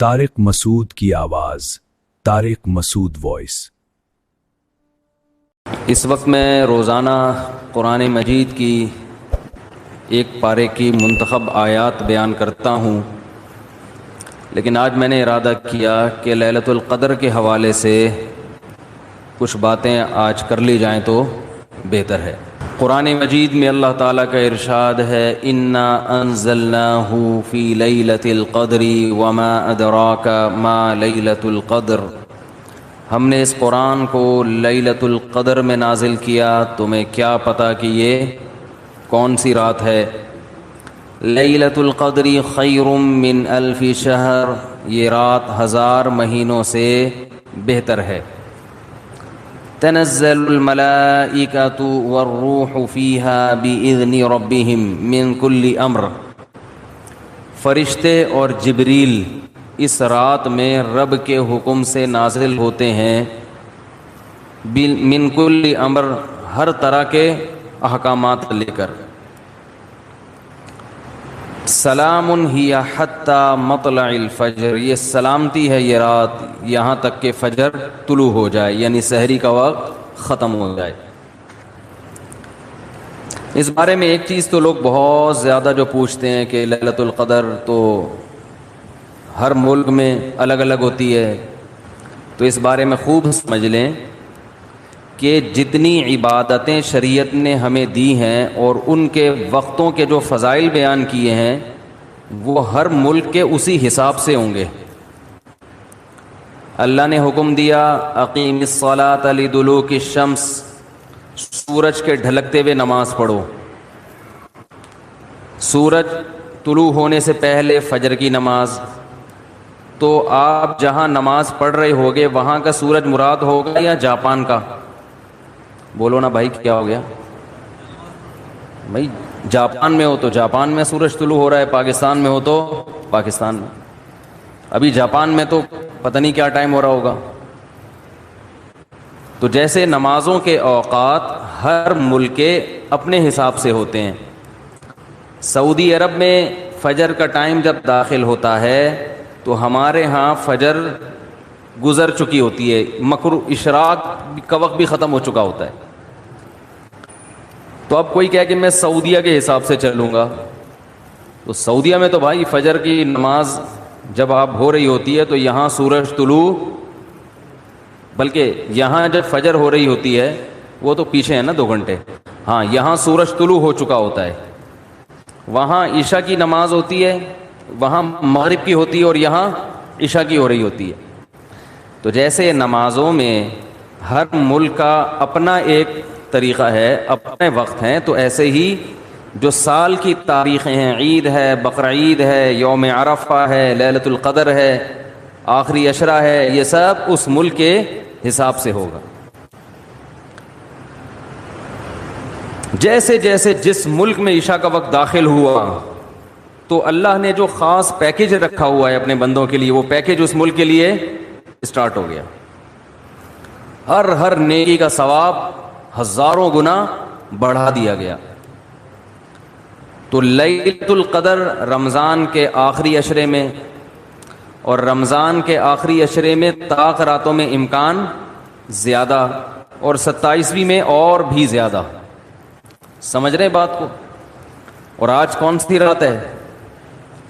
طارق مسعود کی آواز، طارق مسعود وائس۔ اس وقت میں روزانہ قرآن مجید کی ایک پارے کی منتخب آیات بیان کرتا ہوں، لیکن آج میں نے ارادہ کیا کہ لیلۃ القدر کے حوالے سے کچھ باتیں آج کر لی جائیں تو بہتر ہے۔ قرآن مجید میں اللہ تعالیٰ کا ارشاد ہے، انا انزلناہ فی لیلۃ القدر وما ادراک ما لیلۃ القدر، ہم نے اس قرآن کو لیلۃ القدر میں نازل کیا، تمہیں کیا پتہ کہ یہ کون سی رات ہے؟ لیلۃ القدر خیر من الف شہر، یہ رات 1000 مہینوں سے بہتر ہے۔ تنزل الملائکۃ والروح فیہا بإذن ربہم من کل امر، فرشتے اور جبریل اس رات میں رب کے حکم سے نازل ہوتے ہیں، من کل امر، ہر طرح کے احکامات لے کر۔ سلام ہی حتی مطلع الفجر، یہ سلامتی ہے یہ رات یہاں تک کہ فجر طلوع ہو جائے، یعنی سحری کا وقت ختم ہو جائے۔ اس بارے میں ایک چیز تو لوگ بہت زیادہ جو پوچھتے ہیں کہ لیلۃ القدر تو ہر ملک میں الگ الگ ہوتی ہے، تو اس بارے میں خوب سمجھ لیں کہ جتنی عبادتیں شریعت نے ہمیں دی ہیں اور ان کے وقتوں کے جو فضائل بیان کیے ہیں وہ ہر ملک کے اسی حساب سے ہوں گے۔ اللہ نے حکم دیا اقیم الصلاۃ لدلوک الشمس، سورج کے ڈھلکتے ہوئے نماز پڑھو، سورج طلوع ہونے سے پہلے فجر کی نماز۔ تو آپ جہاں نماز پڑھ رہے ہوگے وہاں کا سورج مراد ہوگا یا جاپان کا؟ بولو نا بھائی، کیا ہو گیا بھائی؟ جاپان میں ہو تو جاپان میں سورج طلوع ہو رہا ہے، پاکستان میں ہو تو پاکستان میں۔ ابھی جاپان میں تو پتہ نہیں کیا ٹائم ہو رہا ہوگا۔ تو جیسے نمازوں کے اوقات ہر ملک کے اپنے حساب سے ہوتے ہیں، سعودی عرب میں فجر کا ٹائم جب داخل ہوتا ہے تو ہمارے ہاں فجر گزر چکی ہوتی ہے، مغرب اشراق کا وقت بھی ختم ہو چکا ہوتا ہے۔ تو اب کوئی کہے کہ میں سعودیہ کے حساب سے چلوں گا، تو سعودیہ میں تو بھائی فجر کی نماز جب آپ ہو رہی ہوتی ہے تو یہاں سورج طلوع، بلکہ یہاں جب فجر ہو رہی ہوتی ہے وہ تو پیچھے ہے نا 2 گھنٹے، ہاں یہاں سورج طلوع ہو چکا ہوتا ہے، وہاں عشاء کی نماز ہوتی ہے، وہاں مغرب کی ہوتی ہے اور یہاں عشاء کی ہو رہی ہوتی ہے۔ تو جیسے نمازوں میں ہر ملک کا اپنا ایک طریقہ ہے، اپنے وقت ہیں، تو ایسے ہی جو سال کی تاریخیں ہیں، عید ہے، بقرعید ہے، یوم عرفہ ہے، لیلۃ القدر ہے، آخری عشرہ ہے، یہ سب اس ملک کے حساب سے ہوگا۔ جیسے جیسے جس ملک میں عشاء کا وقت داخل ہوا تو اللہ نے جو خاص پیکج رکھا ہوا ہے اپنے بندوں کے لیے، وہ پیکج اس ملک کے لیے اسٹارٹ ہو گیا۔ ہر نیکی کا ثواب 1000 گنا بڑھا دیا گیا۔ تو لیلۃ القدر رمضان کے آخری عشرے میں، اور رمضان کے آخری عشرے میں طاق راتوں میں امکان زیادہ، اور 27ویں میں اور بھی زیادہ۔ سمجھ رہے بات کو؟ اور آج کون سی رات ہے؟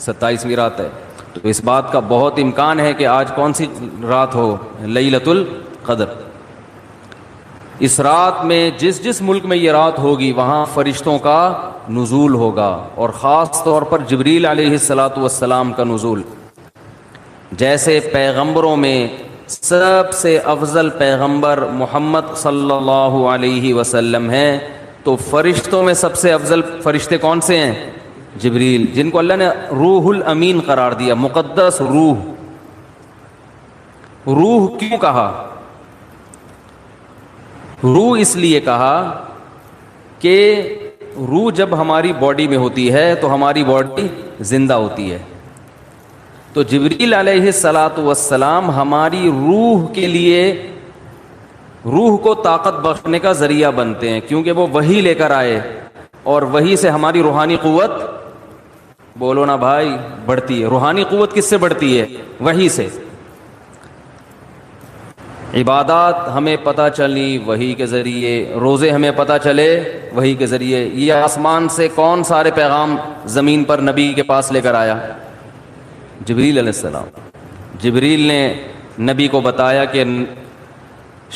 27ویں رات ہے، تو اس بات کا بہت امکان ہے کہ آج کون سی رات ہو؟ لیلۃ القدر۔ اس رات میں جس ملک میں یہ رات ہوگی وہاں فرشتوں کا نزول ہوگا، اور خاص طور پر جبریل علیہ الصلاۃ والسلام کا نزول۔ جیسے پیغمبروں میں سب سے افضل پیغمبر محمد صلی اللہ علیہ وسلم ہیں، تو فرشتوں میں سب سے افضل فرشتے کون سے ہیں؟ جبریل، جن کو اللہ نے روح الامین قرار دیا، مقدس روح۔ روح کیوں کہا؟ روح اس لیے کہا کہ روح جب ہماری باڈی میں ہوتی ہے تو ہماری باڈی زندہ ہوتی ہے، تو جبریل علیہ الصلاۃ والسلام ہماری روح کے لیے، روح کو طاقت بخشنے کا ذریعہ بنتے ہیں، کیونکہ وہ وحی لے کر آئے اور وحی سے ہماری روحانی قوت بولو نا بھائی, بڑھتی ہے. روحانی قوت کس سے بڑھتی ہے؟ وحی سے. عبادات ہمیں پتہ چلی وحی کے ذریعے, روزے ہمیں پتہ چلے وحی کے ذریعے. یہ آسمان سے کون سارے پیغام زمین پر نبی کے پاس لے کر آیا؟ جبریل علیہ السلام. جبریل نے نبی کو بتایا کہ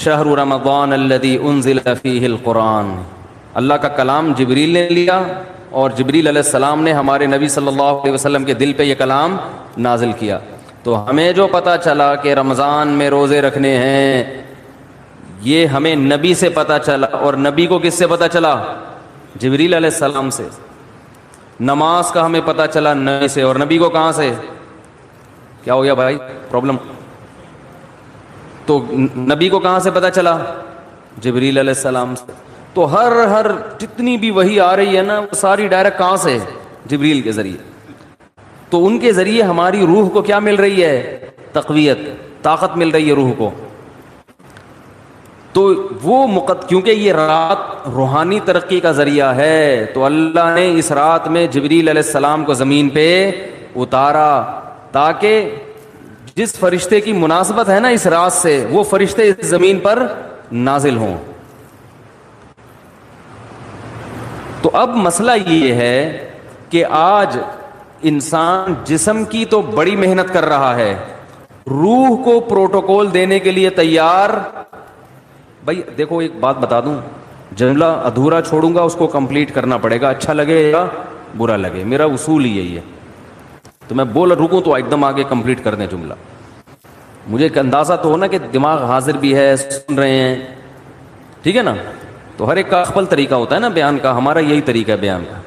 شہر رمضان الذی انزل فیہ القرآن. اللہ کا کلام جبریل نے لیا اور جبریل علیہ السلام نے ہمارے نبی صلی اللہ علیہ وسلم کے دل پہ یہ کلام نازل کیا. تو ہمیں جو پتہ چلا کہ رمضان میں روزے رکھنے ہیں, یہ ہمیں نبی سے پتہ چلا. اور نبی کو کس سے پتہ چلا؟ جبریل علیہ السلام سے. نماز کا ہمیں پتہ چلا نبی سے, اور نبی کو کہاں سے؟ کیا ہو گیا بھائی, پرابلم؟ تو نبی کو کہاں سے پتہ چلا؟ جبریل علیہ السلام سے. تو ہر جتنی بھی وحی آ رہی ہے نا, وہ ساری ڈائریکٹ کہاں سے؟ جبریل کے ذریعے. تو ان کے ذریعے ہماری روح کو کیا مل رہی ہے؟ تقویت, طاقت مل رہی ہے روح کو. تو وہ کیونکہ یہ رات روحانی ترقی کا ذریعہ ہے, تو اللہ نے اس رات میں جبریل علیہ السلام کو زمین پہ اتارا تاکہ جس فرشتے کی مناسبت ہے نا اس رات سے, وہ فرشتے اس زمین پر نازل ہوں. تو اب مسئلہ یہ ہے کہ آج انسان جسم کی تو بڑی محنت کر رہا ہے, روح کو پروٹوکول دینے کے لیے تیار. بھائی دیکھو ایک بات بتا دوں, جملہ ادھورا چھوڑوں گا اس کو کمپلیٹ کرنا پڑے گا, اچھا لگے یا برا لگے, میرا اصول ہی یہی ہے. تو میں بول رکوں تو ایک دم آگے کمپلیٹ کر دیں جملہ. مجھے ایک اندازہ تو ہونا کہ دماغ حاضر بھی ہے, سن رہے ہیں, ٹھیک ہے نا. تو ہر ایک کا خپل طریقہ ہوتا ہے نا بیان کا, ہمارا یہی طریقہ ہے بیان کا.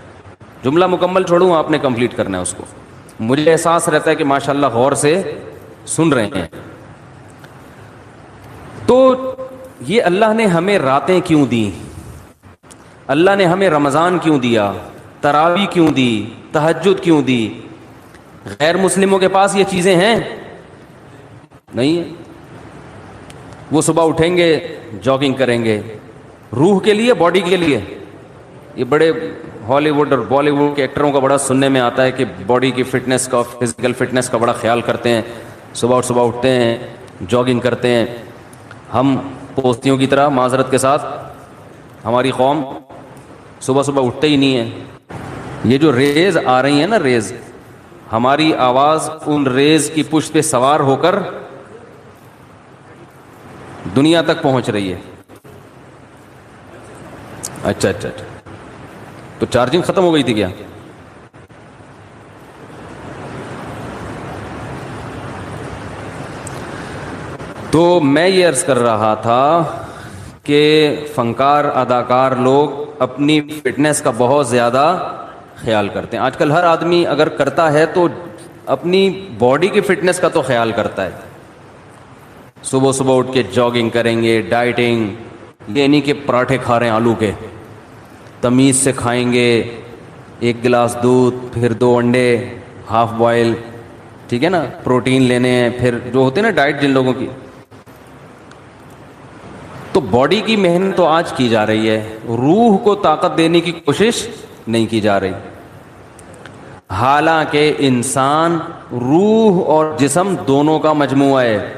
جملہ مکمل چھوڑوں, آپ نے کمپلیٹ کرنا ہے اس کو. مجھے احساس رہتا ہے کہ ماشاءاللہ غور سے سن رہے ہیں. تو یہ اللہ نے ہمیں راتیں کیوں دی؟ اللہ نے ہمیں رمضان کیوں دیا؟ تراویح کیوں دی؟ تہجد کیوں دی؟ غیر مسلموں کے پاس یہ چیزیں ہیں؟ نہیں ہے. وہ صبح اٹھیں گے, جاگنگ کریں گے, روح کے لیے, باڈی کے لیے. یہ بڑے ہالی ووڈ اور بالی ووڈ کے ایکٹروں کا بڑا سننے میں آتا ہے کہ باڈی کی فٹنس کا, فزیکل فٹنس کا بڑا خیال کرتے ہیں, صبح اٹھتے ہیں, جاگنگ کرتے ہیں. ہم پوستیوں کی طرح, معذرت کے ساتھ, ہماری قوم صبح اٹھتے ہی نہیں ہے. یہ جو ریز آ رہی ہیں نا, ریز, ہماری آواز ان ریز کی پشت پہ سوار ہو کر دنیا تک پہنچ رہی ہے. اچھا, تو چارجنگ ختم ہو گئی تھی کیا؟ تو میں یہ عرض کر رہا تھا کہ فنکار, اداکار لوگ اپنی فٹنس کا بہت زیادہ خیال کرتے ہیں. آج کل ہر آدمی اگر کرتا ہے تو اپنی باڈی کی فٹنس کا تو خیال کرتا ہے. صبح اٹھ کے جاگنگ کریں گے, ڈائٹنگ, یہ نہیں کہ پراٹھے کھا رہے ہیں آلو کے, تمیز سے کھائیں گے, 1 گلاس دودھ, پھر 2 انڈے ہاف بوائل, ٹھیک ہے نا, پروٹین لینے ہیں, پھر جو ہوتے ہیں نا ڈائٹ جن لوگوں کی. تو باڈی کی محنت تو آج کی جا رہی ہے, روح کو طاقت دینے کی کوشش نہیں کی جا رہی. حالانکہ انسان روح اور جسم دونوں کا مجموعہ ہے.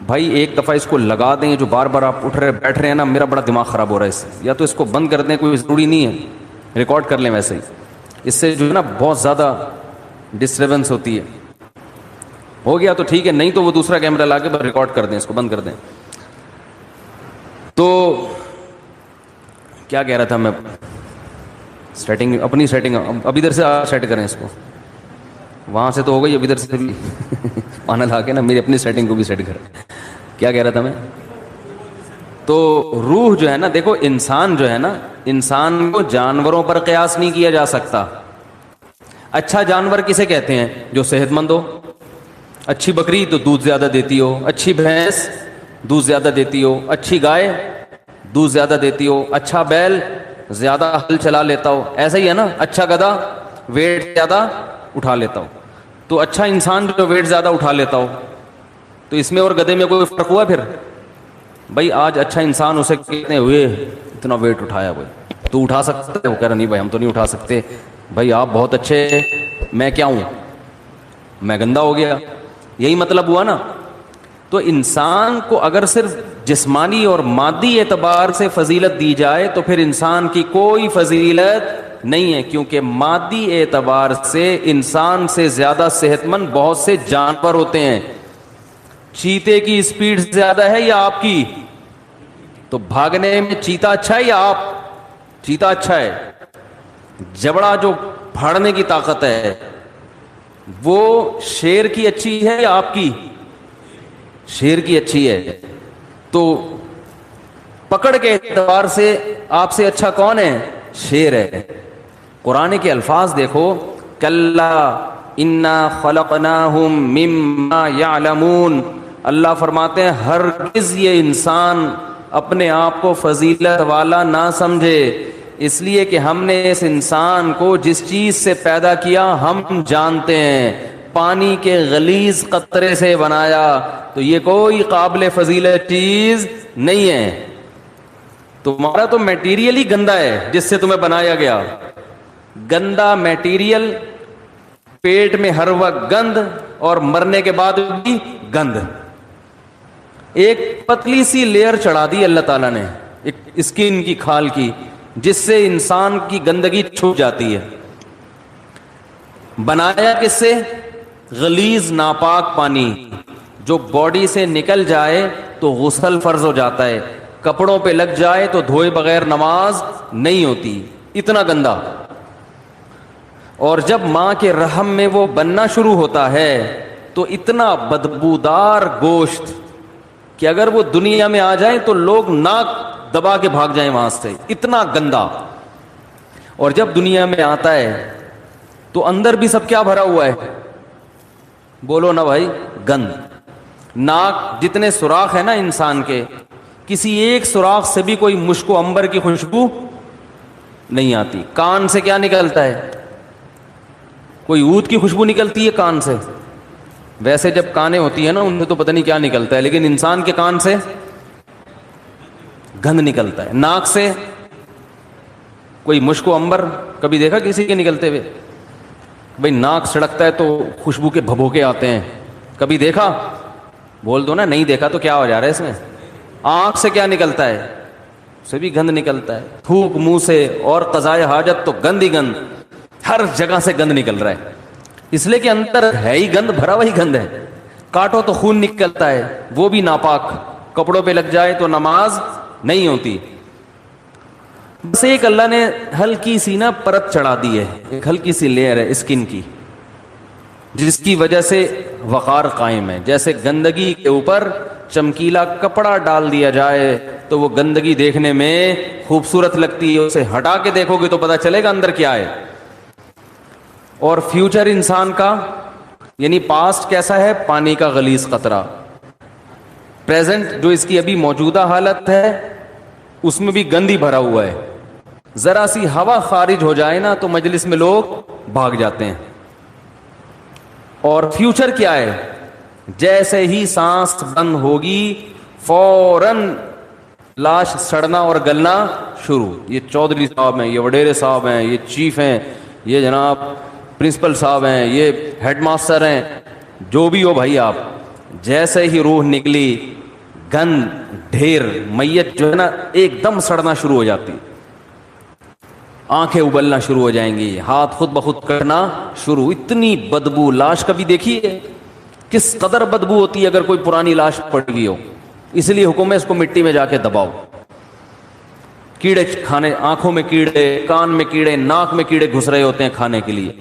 بھائی ایک دفعہ اس کو لگا دیں, جو بار بار آپ اٹھ رہے بیٹھ رہے ہیں نا, میرا بڑا دماغ خراب ہو رہا ہے اس سے, یا تو اس کو بند کر دیں, کوئی ضروری نہیں ہے, ریکارڈ کر لیں ویسے ہی. اس سے جو ہے نا بہت زیادہ ڈسٹربنس ہوتی ہے. ہو گیا تو ٹھیک ہے, نہیں تو وہ دوسرا کیمرہ لا کے ریکارڈ کر دیں, اس کو بند کر دیں. تو کیا کہہ رہا تھا میں, سیٹنگ, اپنی سیٹنگ, اب ادھر سے سیٹ کریں اس کو, وہاں سے تو ہو گئی, اب ادھر سے بھی پانا لا کے نا میری اپنی سیٹنگ کو بھی سیٹ کریں. کیا کہہ رہا تھا میں؟ تو روح جو ہے نا, دیکھو انسان جو ہے نا, انسان کو جانوروں پر قیاس نہیں کیا جا سکتا. اچھا جانور کسے کہتے ہیں؟ جو صحت مند ہو. اچھی بکری تو دودھ زیادہ دیتی ہو, اچھی بھینس دودھ زیادہ دیتی ہو, اچھی گائے دودھ زیادہ دیتی ہو, اچھا بیل زیادہ ہل چلا لیتا ہو, ایسا ہی ہے نا. اچھا گدھا ویٹ زیادہ اٹھا لیتا ہو. تو اچھا انسان جو ویٹ زیادہ اٹھا لیتا ہو, تو اس میں اور گدھے میں کوئی فرق ہوا؟ پھر بھائی آج اچھا انسان اسے کتنے ہوئے, اتنا ویٹ اٹھایا, بھائی تو اٹھا سکتے ہو؟ کہہ رہا نہیں بھائی ہم تو نہیں اٹھا سکتے, بھائی آپ بہت اچھے، میں کیا ہوں، میں گندا ہو گیا، یہی مطلب ہوا نا. تو انسان کو اگر صرف جسمانی اور مادی اعتبار سے فضیلت دی جائے تو پھر انسان کی کوئی فضیلت نہیں ہے، کیونکہ مادی اعتبار سے انسان سے زیادہ صحت مند بہت سے جانور ہوتے ہیں. چیتے کی اسپیڈ زیادہ ہے یا آپ کی؟ تو بھاگنے میں چیتا اچھا ہے یا آپ؟ چیتا اچھا ہے. جبڑا جو پھاڑنے کی طاقت ہے وہ شیر کی اچھی ہے یا آپ کی؟ شیر کی اچھی ہے. تو پکڑ کے اعتبار سے آپ سے اچھا کون ہے؟ شیر ہے. قرآن کے الفاظ دیکھو، کلا انا خلقناہم مما یعلمون. اللہ فرماتے ہیں ہرگز یہ انسان اپنے آپ کو فضیلت والا نہ سمجھے، اس لیے کہ ہم نے اس انسان کو جس چیز سے پیدا کیا ہم جانتے ہیں. پانی کے غلیظ قطرے سے بنایا تو یہ کوئی قابل فضیلت چیز نہیں ہے. تمہارا تو میٹیریل ہی گندا ہے جس سے تمہیں بنایا گیا. گندا میٹیریل، پیٹ میں ہر وقت گند، اور مرنے کے بعد بھی گند. ایک پتلی سی لیئر چڑھا دی اللہ تعالیٰ نے ایک اسکن کی، کھال کی، جس سے انسان کی گندگی چھپ جاتی ہے. بنایا کس سے؟ غلیظ ناپاک پانی جو باڈی سے نکل جائے تو غسل فرض ہو جاتا ہے، کپڑوں پہ لگ جائے تو دھوئے بغیر نماز نہیں ہوتی، اتنا گندا. اور جب ماں کے رحم میں وہ بننا شروع ہوتا ہے تو اتنا بدبودار گوشت کہ اگر وہ دنیا میں آ جائیں تو لوگ ناک دبا کے بھاگ جائیں وہاں سے، اتنا گندا. اور جب دنیا میں آتا ہے تو اندر بھی سب کیا بھرا ہوا ہے؟ بولو نا بھائی، گند. ناک جتنے سوراخ ہے نا انسان کے، کسی ایک سوراخ سے بھی کوئی مشک و عنبر کی خوشبو نہیں آتی. کان سے کیا نکلتا ہے؟ کوئی عود کی خوشبو نکلتی ہے کان سے. ویسے جب کانیں ہوتی ہیں نا ان سے تو پتہ نہیں کیا نکلتا ہے، لیکن انسان کے کان سے گند نکلتا ہے. ناک سے کوئی مشک و عنبر کبھی دیکھا کسی کے نکلتے ہوئے؟ بھئی ناک سڑکتا ہے تو خوشبو کے بھبوکے آتے ہیں، کبھی دیکھا؟ بول دو نا نہیں دیکھا تو کیا ہو جا رہا ہے اس میں. آنکھ سے کیا نکلتا ہے؟ سے بھی گند نکلتا ہے. تھوک منہ سے اور قضائے حاجت تو گند ہی گند، ہر جگہ سے گند نکل رہا ہے، اس لیے کہ اندر ہے ہی گند، بھرا وہی گند ہے. کاٹو تو خون نکلتا ہے، وہ بھی ناپاک، کپڑوں پہ لگ جائے تو نماز نہیں ہوتی. بس ایک اللہ نے ہلکی سی نا پرت چڑھا دی ہے، ایک ہلکی سی لیئر ہے اسکن کی، جس کی وجہ سے وقار قائم ہے. جیسے گندگی کے اوپر چمکیلا کپڑا ڈال دیا جائے تو وہ گندگی دیکھنے میں خوبصورت لگتی ہے، اسے ہٹا کے دیکھو گے تو پتہ چلے گا اندر کیا ہے. اور فیوچر انسان کا یعنی پاسٹ کیسا ہے؟ پانی کا غلیظ قطرہ. پریزنٹ جو اس کی ابھی موجودہ حالت ہے اس میں بھی گندی بھرا ہوا ہے. ذرا سی ہوا خارج ہو جائے نا تو مجلس میں لوگ بھاگ جاتے ہیں. اور فیوچر کیا ہے؟ جیسے ہی سانس بند ہوگی فوراً لاش سڑنا اور گلنا شروع. یہ چودھری صاحب ہیں، یہ وڈیرے صاحب ہیں، یہ چیف ہیں، یہ جناب پرنسپل صاحب ہیں، یہ ہیڈ ماسٹر ہیں، جو بھی ہو بھائی آپ، جیسے ہی روح نکلی گند ڈھیر، میت جو ہے نا ایک دم سڑنا شروع ہو جاتی، آنکھیں ابلنا شروع ہو جائیں گی، ہاتھ خود بخود کرنا شروع. اتنی بدبو لاش کبھی دیکھی ہے؟ کس قدر بدبو ہوتی ہے اگر کوئی پرانی لاش پڑ گئی ہو. اس لیے حکم ہے اس کو مٹی میں جا کے دباؤ. کیڑے کھانے، آنکھوں میں کیڑے، کان میں کیڑے، ناک میں کیڑے گھس رہے ہوتے ہیں کھانے کے لیے.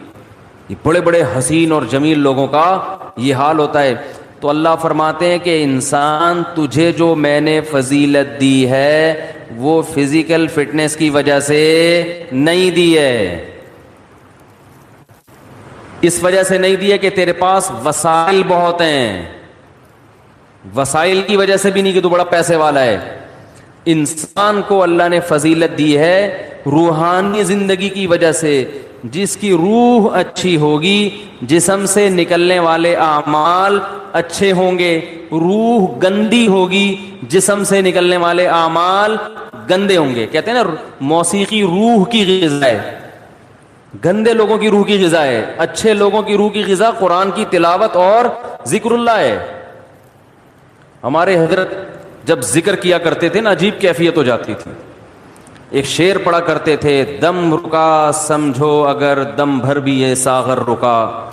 یہ بڑے بڑے حسین اور جمیل لوگوں کا یہ حال ہوتا ہے. تو اللہ فرماتے ہیں کہ انسان تجھے جو میں نے فضیلت دی ہے وہ فزیکل فٹنس کی وجہ سے نہیں دی ہے، اس وجہ سے نہیں دی ہے کہ تیرے پاس وسائل بہت ہیں. وسائل کی وجہ سے بھی نہیں کہ تو بڑا پیسے والا ہے. انسان کو اللہ نے فضیلت دی ہے روحانی زندگی کی وجہ سے. جس کی روح اچھی ہوگی جسم سے نکلنے والے اعمال اچھے ہوں گے. روح گندی ہوگی جسم سے نکلنے والے اعمال گندے ہوں گے. کہتے ہیں نا موسیقی روح کی غذا ہے. گندے لوگوں کی روح کی غذا ہے. اچھے لوگوں کی روح کی غذا قرآن کی تلاوت اور ذکر اللہ ہے. ہمارے حضرت جب ذکر کیا کرتے تھے نا عجیب کیفیت ہو جاتی تھی. ایک شعر پڑھا کرتے تھے, دم رکا سمجھو اگر دم بھر بھی یہ ساغر رکا,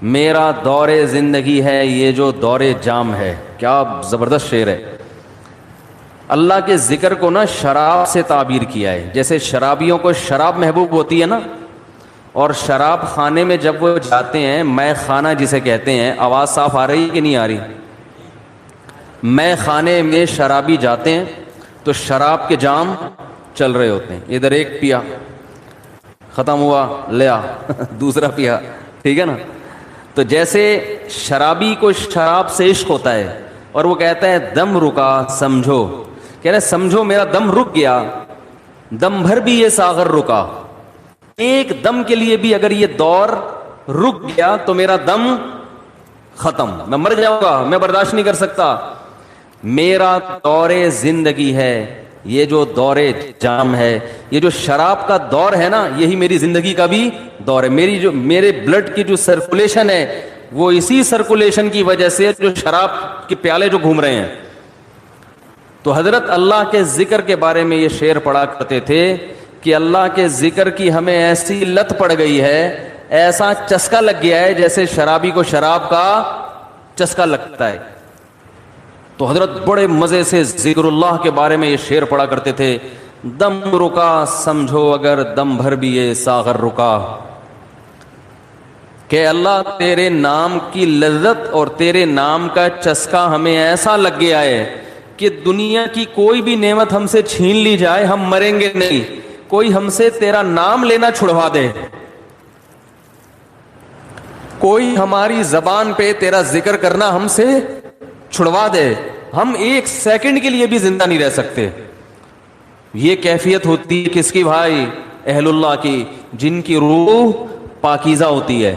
میرا دور زندگی ہے یہ جو دور جام ہے. کیا زبردست شعر ہے. اللہ کے ذکر کو نا شراب سے تعبیر کیا ہے. جیسے شرابیوں کو شراب محبوب ہوتی ہے نا, اور شراب خانے میں جب وہ جاتے ہیں, مے خانہ جسے کہتے ہیں, آواز صاف آ رہی ہے کہ نہیں آ رہی؟ مے خانے میں شرابی جاتے ہیں تو شراب کے جام چل رہے ہوتے ہیں. ادھر ایک پیا, ختم ہوا, لیا دوسرا پیا, ٹھیک ہے نا. تو جیسے شرابی کو شراب سے عشق ہوتا ہے اور وہ کہتا ہے دم رکا سمجھو, کہہ رہے سمجھو میرا دم رک گیا, دم بھر بھی یہ ساغر رکا, ایک دم کے لیے بھی اگر یہ دور رک گیا تو میرا دم ختم, میں مر جاؤں گا, میں برداشت نہیں کر سکتا. میرا دور زندگی ہے یہ جو دور جام ہے, یہ جو شراب کا دور ہے نا یہی میری زندگی کا بھی دور ہے. میرے بلڈ کی جو سرکولیشن ہے وہ اسی سرکولیشن کی وجہ سے جو شراب کے پیالے جو گھوم رہے ہیں. تو حضرت اللہ کے ذکر کے بارے میں یہ شعر پڑھا کرتے تھے کہ اللہ کے ذکر کی ہمیں ایسی لت پڑ گئی ہے, ایسا چسکا لگ گیا ہے جیسے شرابی کو شراب کا چسکا لگتا ہے. تو حضرت بڑے مزے سے ذکر اللہ کے بارے میں یہ شعر پڑھا کرتے تھے, دم رکا سمجھو اگر دم بھر بھی یہ ساغر رکا, کہ اللہ تیرے نام کی لذت اور تیرے نام کا چسکا ہمیں ایسا لگ گیا ہے کہ دنیا کی کوئی بھی نعمت ہم سے چھین لی جائے ہم مریں گے نہیں, کوئی ہم سے تیرا نام لینا چھڑوا دے, کوئی ہماری زبان پہ تیرا ذکر کرنا ہم سے چھڑوا دے, ہم ایک سیکنڈ کے لیے بھی زندہ نہیں رہ سکتے. یہ کیفیت ہوتی ہے کس کی بھائی؟ اہل اللہ کی, جن کی روح پاکیزہ ہوتی ہے.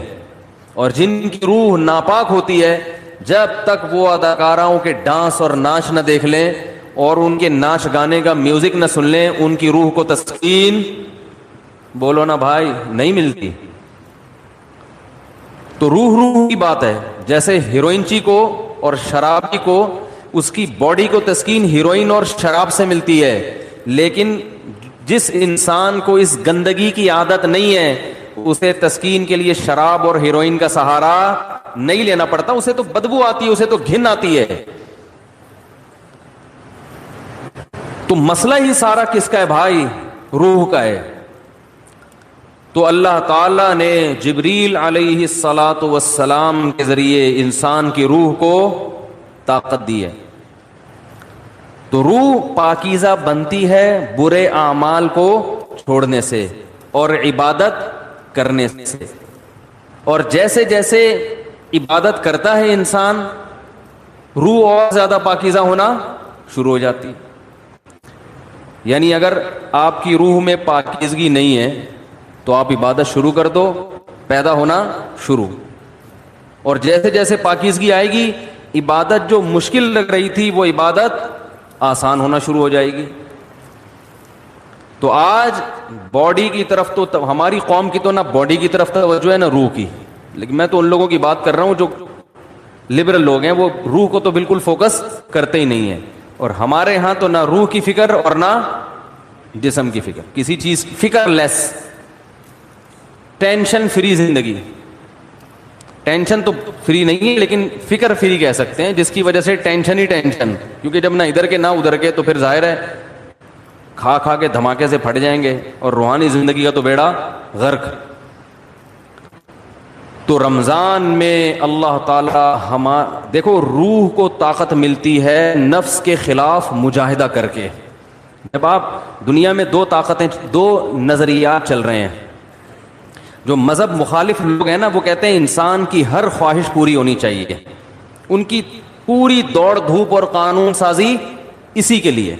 اور جن کی روح ناپاک ہوتی ہے, جب تک وہ اداکاراؤں کے ڈانس اور ناچ نہ دیکھ لیں اور ان کے ناچ گانے کا میوزک نہ سن لیں, ان کی روح کو تسکین بولو نا بھائی نہیں ملتی. تو روح کی بات ہے. جیسے ہیروئنچی کو اور شرابی کو اس کی باڈی کو تسکین ہیروئن اور شراب سے ملتی ہے, لیکن جس انسان کو اس گندگی کی عادت نہیں ہے اسے تسکین کے لیے شراب اور ہیروئن کا سہارا نہیں لینا پڑتا. اسے تو بدبو آتی ہے, اسے تو گھن آتی ہے. تو مسئلہ ہی سارا کس کا ہے بھائی؟ روح کا ہے. تو اللہ تعالیٰ نے جبریل علیہ الصلاۃ والسلام کے ذریعے انسان کی روح کو طاقت دی ہے. تو روح پاکیزہ بنتی ہے برے اعمال کو چھوڑنے سے اور عبادت کرنے سے, اور جیسے جیسے عبادت کرتا ہے انسان روح اور زیادہ پاکیزہ ہونا شروع ہو جاتی. یعنی اگر آپ کی روح میں پاکیزگی نہیں ہے تو آپ عبادت شروع کر دو, پیدا ہونا شروع, اور جیسے جیسے پاکیزگی آئے گی عبادت جو مشکل لگ رہی تھی وہ عبادت آسان ہونا شروع ہو جائے گی. تو آج باڈی کی طرف تو ہماری قوم کی تو نہ باڈی کی طرف توجہ ہے نہ روح کی, لیکن میں تو ان لوگوں کی بات کر رہا ہوں جو لبرل لوگ ہیں, وہ روح کو تو بالکل فوکس کرتے ہی نہیں ہیں. اور ہمارے ہاں تو نہ روح کی فکر اور نہ جسم کی فکر, کسی چیز فکر لیس, ٹینشن فری زندگی. ٹینشن تو فری نہیں ہے لیکن فکر فری کہہ سکتے ہیں, جس کی وجہ سے ٹینشن ہی ٹینشن, کیونکہ جب نہ ادھر کے نہ ادھر کے تو پھر ظاہر ہے کھا کھا کے دھماکے سے پھٹ جائیں گے, اور روحانی زندگی کا تو بیڑا غرق. تو رمضان میں اللہ تعالی دیکھو روح کو طاقت ملتی ہے نفس کے خلاف مجاہدہ کر کے. جب آپ دنیا میں دو طاقتیں, دو نظریات چل رہے ہیں, جو مذہب مخالف لوگ ہیں نا وہ کہتے ہیں انسان کی ہر خواہش پوری ہونی چاہیے, ان کی پوری دوڑ دھوپ اور قانون سازی اسی کے لیے,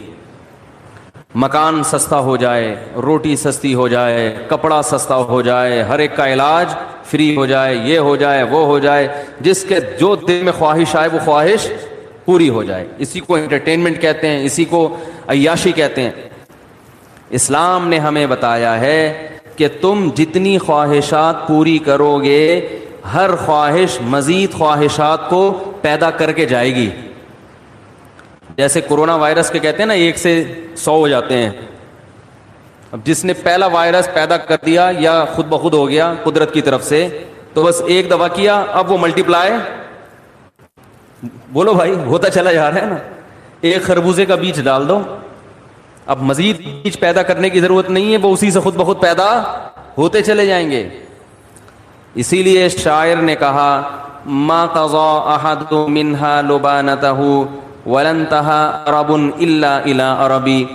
مکان سستا ہو جائے, روٹی سستی ہو جائے, کپڑا سستا ہو جائے, ہر ایک کا علاج فری ہو جائے, یہ ہو جائے وہ ہو جائے, جس کے جو دل میں خواہش آئے وہ خواہش پوری ہو جائے. اسی کو انٹرٹینمنٹ کہتے ہیں, اسی کو عیاشی کہتے ہیں. اسلام نے ہمیں بتایا ہے کہ تم جتنی خواہشات پوری کرو گے ہر خواہش مزید خواہشات کو پیدا کر کے جائے گی. جیسے کورونا وائرس کے کہتے ہیں نا 1 سے 100 ہو جاتے ہیں. اب جس نے پہلا وائرس پیدا کر دیا یا خود بخود ہو گیا قدرت کی طرف سے, تو بس ایک دفعہ کیا, اب وہ ملٹی پلائی, بولو بھائی, ہوتا چلا جا رہا ہے نا. ایک خربوزے کا بیج ڈال دو, اب مزید بیج پیدا کرنے کی ضرورت نہیں ہے, وہ اسی سے خود بخود پیدا ہوتے چلے جائیں گے. اسی لیے شاعر نے کہا ما قضى احد منها لبانته ولن انتهى عرب الا الى عربی,